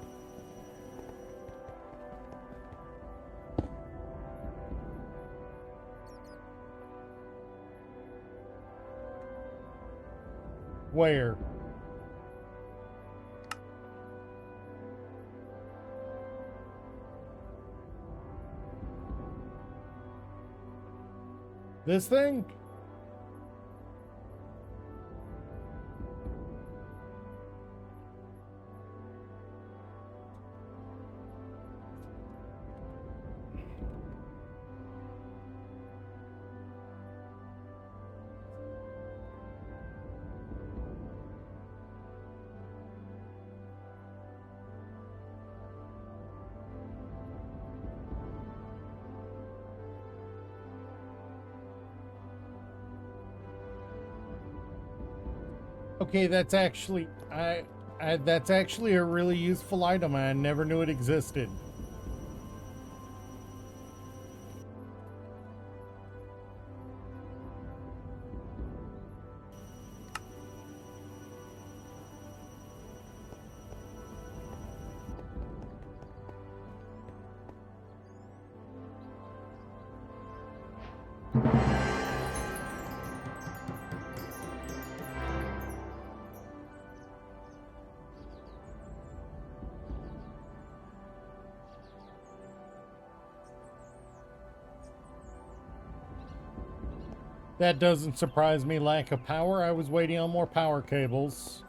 Where? This thing? Okay, that's actually that's actually a really useful item. I never knew it existed. That doesn't surprise me. Lack of power. I was waiting on more power cables.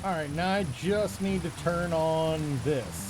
All right, now I just need to turn on this.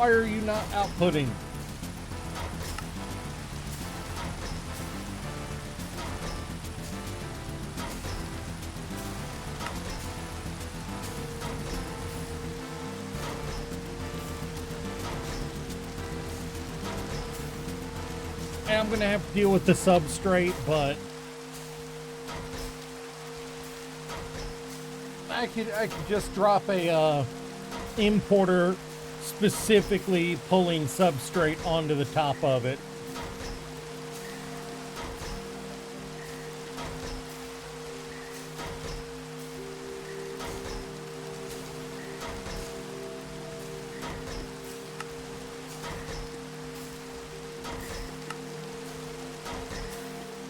Why are you not outputting? I'm gonna have to deal with the substrate, but I could just drop a importer specifically pulling substrate onto the top of it.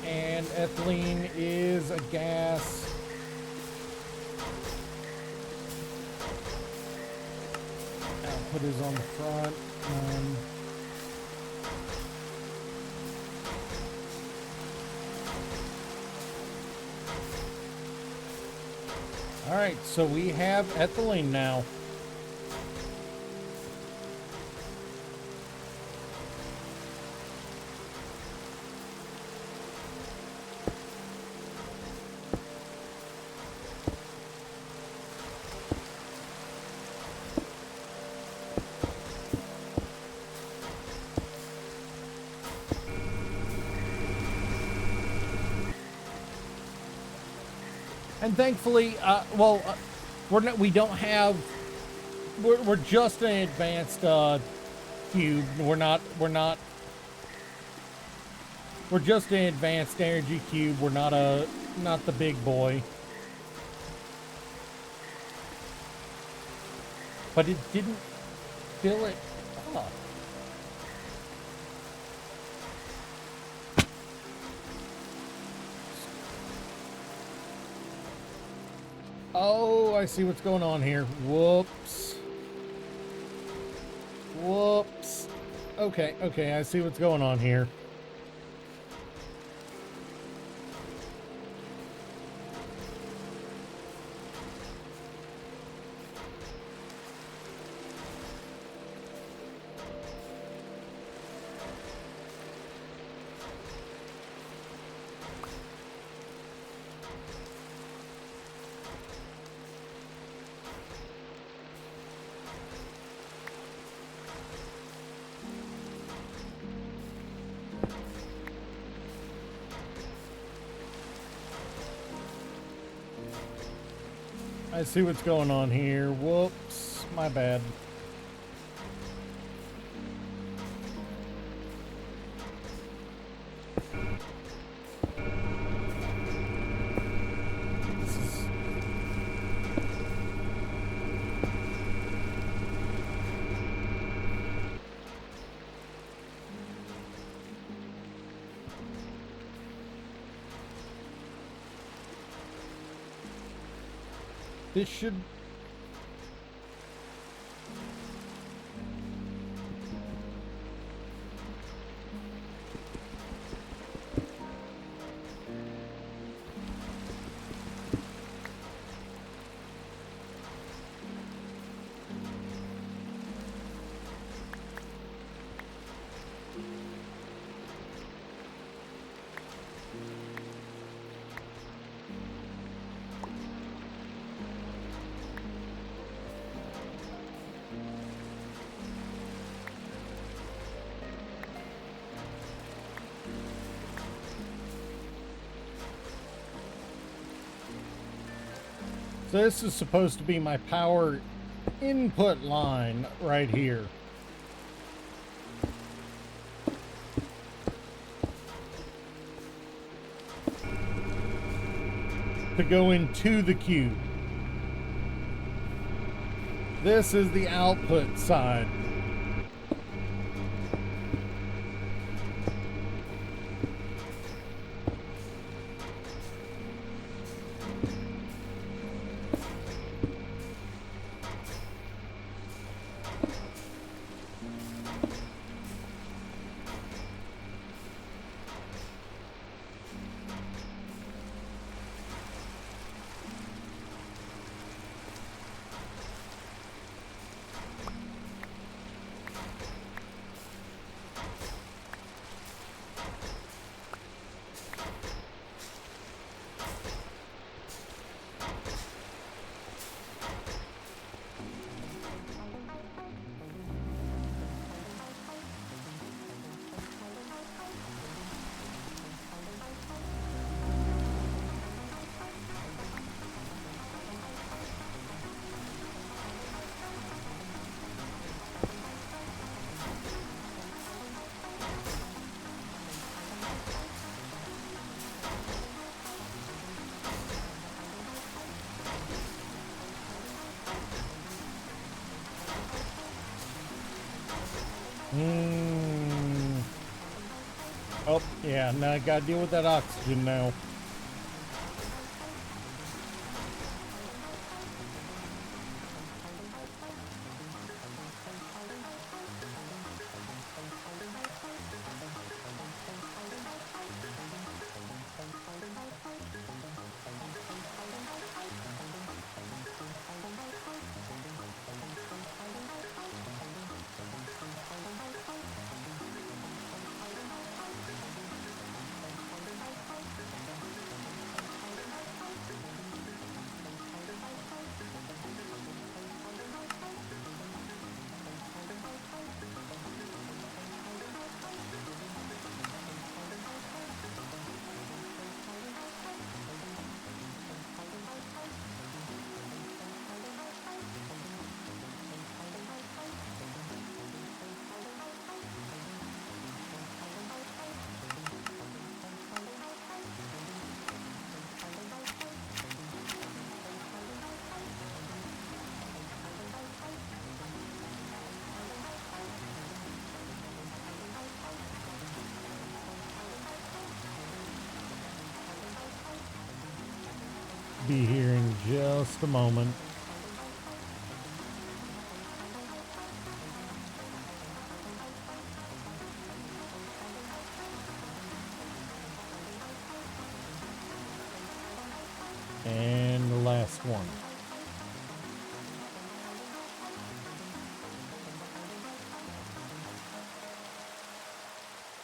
And ethylene is a gas. Output is on the front. All right, so we have ethylene now. And thankfully, we don't have. We're just an advanced cube. We're just an advanced energy cube. We're not the big boy. But it didn't fill it up. Oh, I see what's going on here. Whoops. Whoops. Okay, I see what's going on here. I see what's going on here. Whoops, my bad. This should... So this is supposed to be my power input line right here. To go into the cube. This is the output side. Mm. Oh, yeah, now I gotta deal with that oxygen now. Be here in just a moment. And the last one.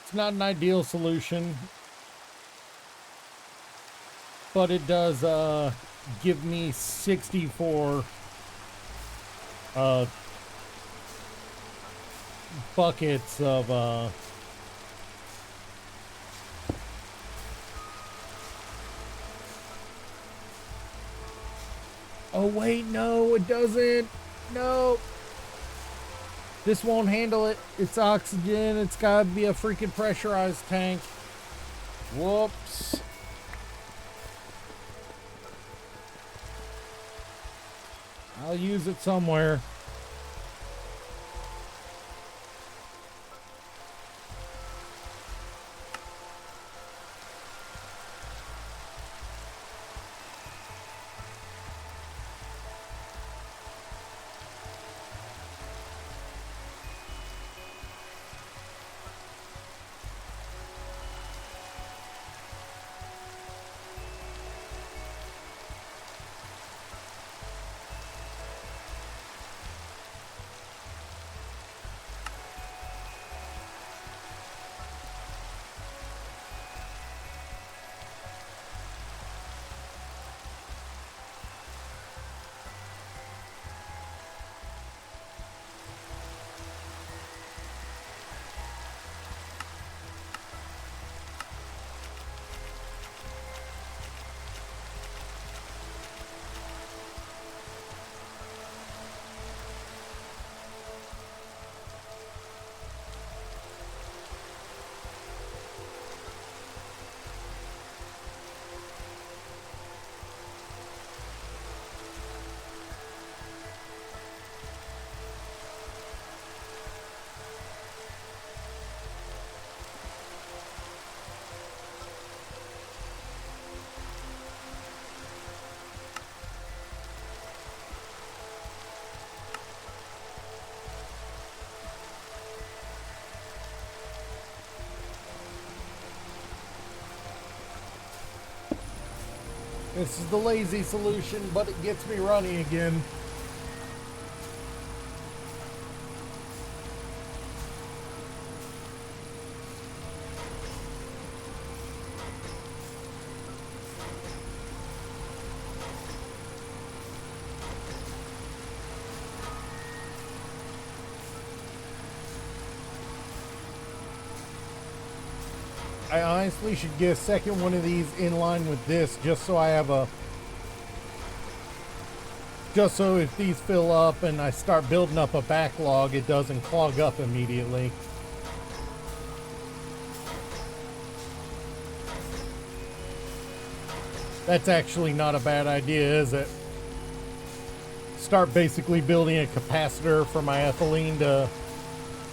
It's not an ideal solution, but it does give me 64 buckets of oh wait, no, it doesn't. No. This won't handle it. It's oxygen. It's gotta be a freaking pressurized tank. Whoops. I'll use it somewhere. This is the lazy solution, but it gets me running again. I honestly should get a second one of these in line with this, just so I have a... Just so if these fill up and I start building up a backlog, it doesn't clog up immediately. That's actually not a bad idea, is it? Start basically building a capacitor for my ethylene to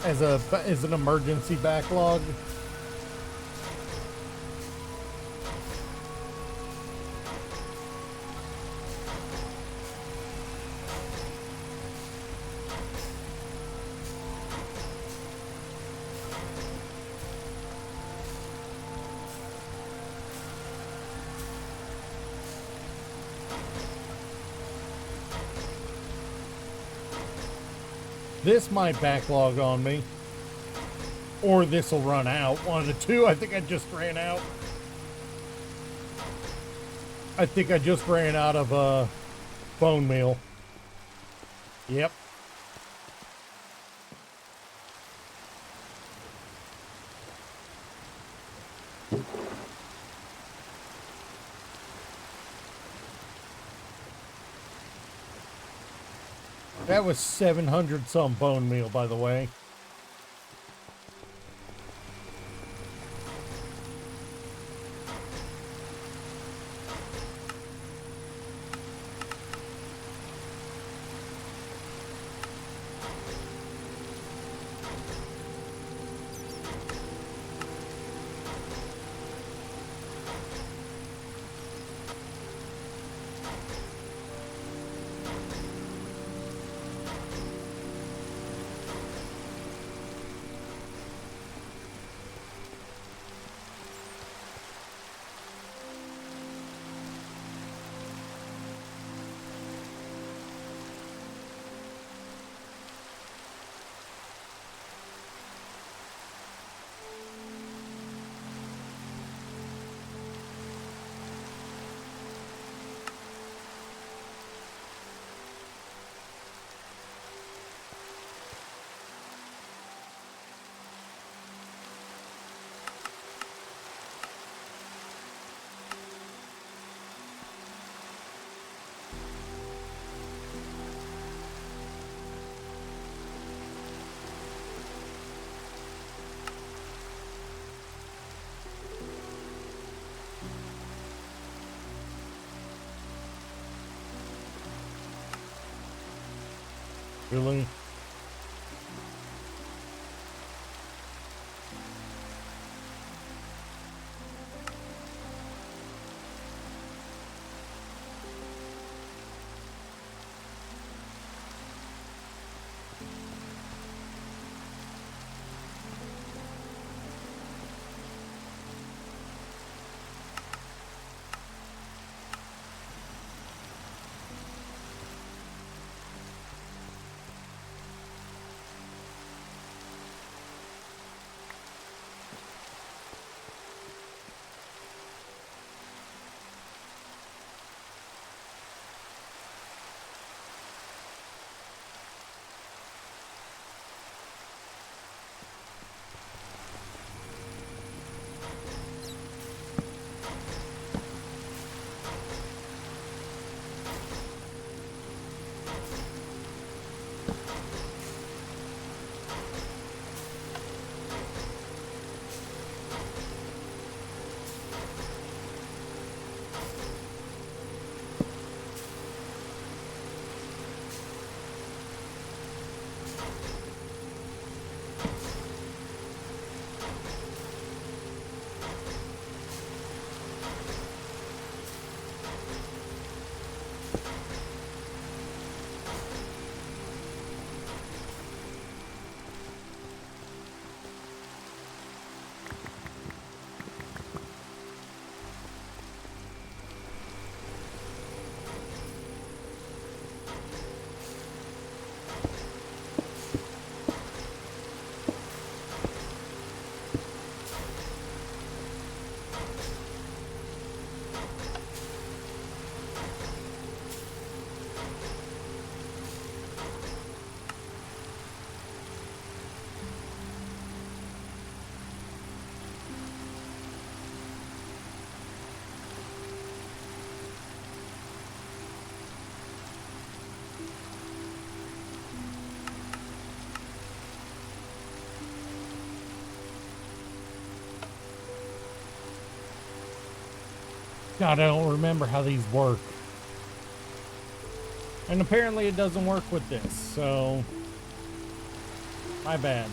as an emergency backlog. This might backlog on me. Or this will run out. One of the two. I think I just ran out. I think I just ran out of bone meal. Yep. That was 700 some bone meal, by the way. Really? God, I don't remember how these work. And apparently it doesn't work with this, so my bad.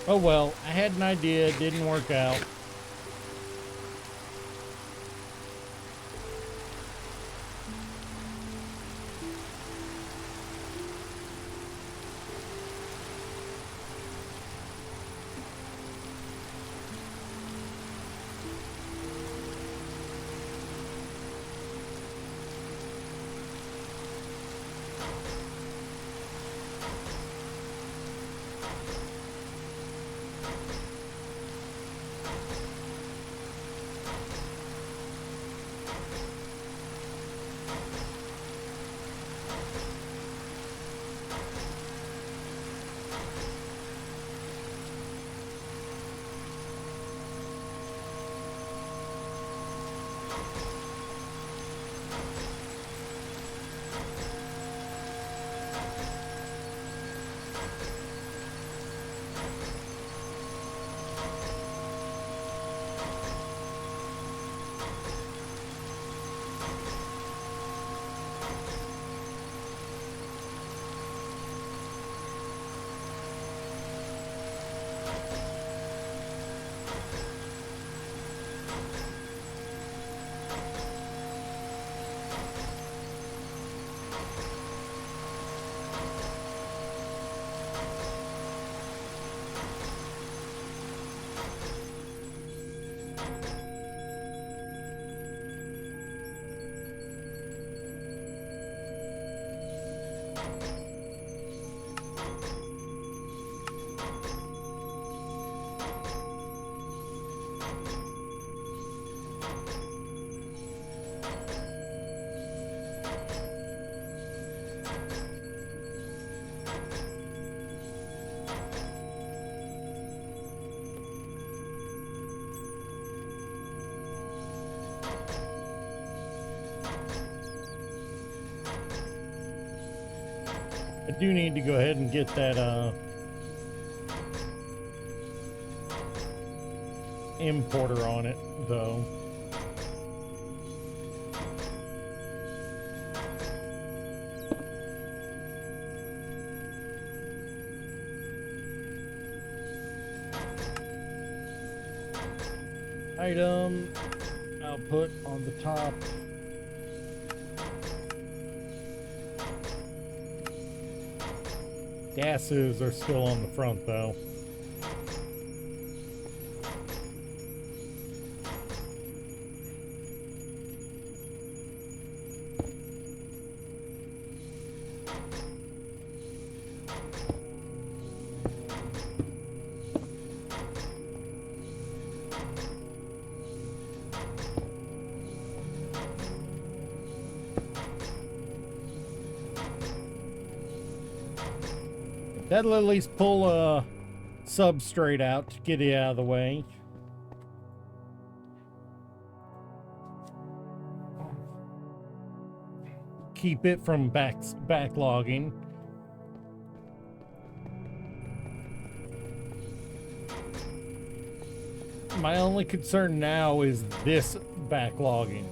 Oh well, I had an idea, it didn't work out. I do need to go ahead and get that importer on it, though. Item output on the top. Gases are still on the front, though. That'll at least pull a substrate out to get it out of the way. Keep it from backlogging. My only concern now is this backlogging.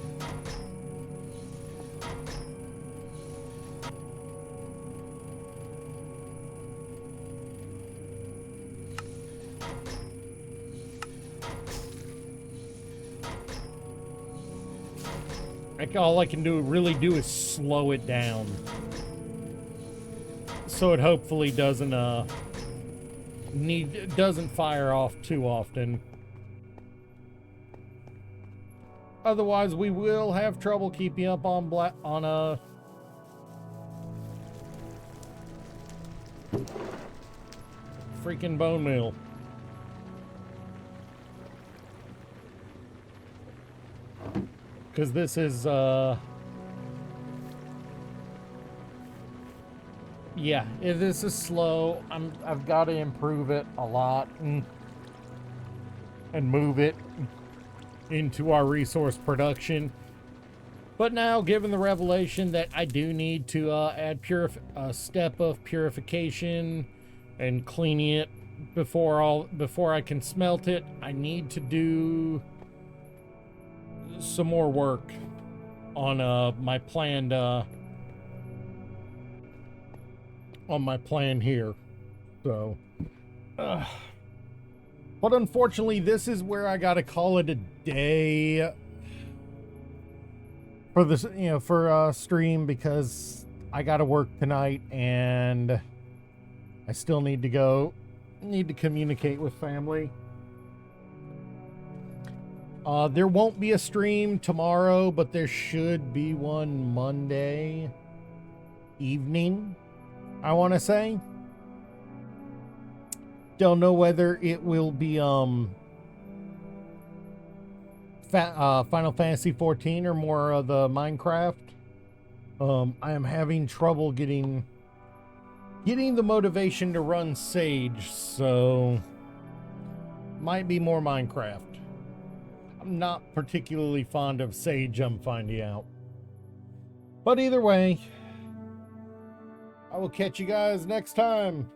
Like, all I can really do is slow it down, so it hopefully doesn't fire off too often. Otherwise, we will have trouble keeping up on a freaking bone meal. Because this is, yeah, this is slow. I've got to improve it a lot and move it into our resource production. But now, given the revelation that I do need to add a step of purification and cleaning it before I can smelt it, I need to do some more work on my plan here. So But unfortunately, this is where I gotta call it a day for this, for stream, because I gotta work tonight and I still need to communicate with family. There won't be a stream tomorrow, but there should be one Monday evening, I want to say. Don't know whether it will be Final Fantasy 14 or more of the Minecraft. I am having trouble getting the motivation to run Sage, so might be more Minecraft. I'm not particularly fond of Sage, I'm finding out. But either way, I will catch you guys next time.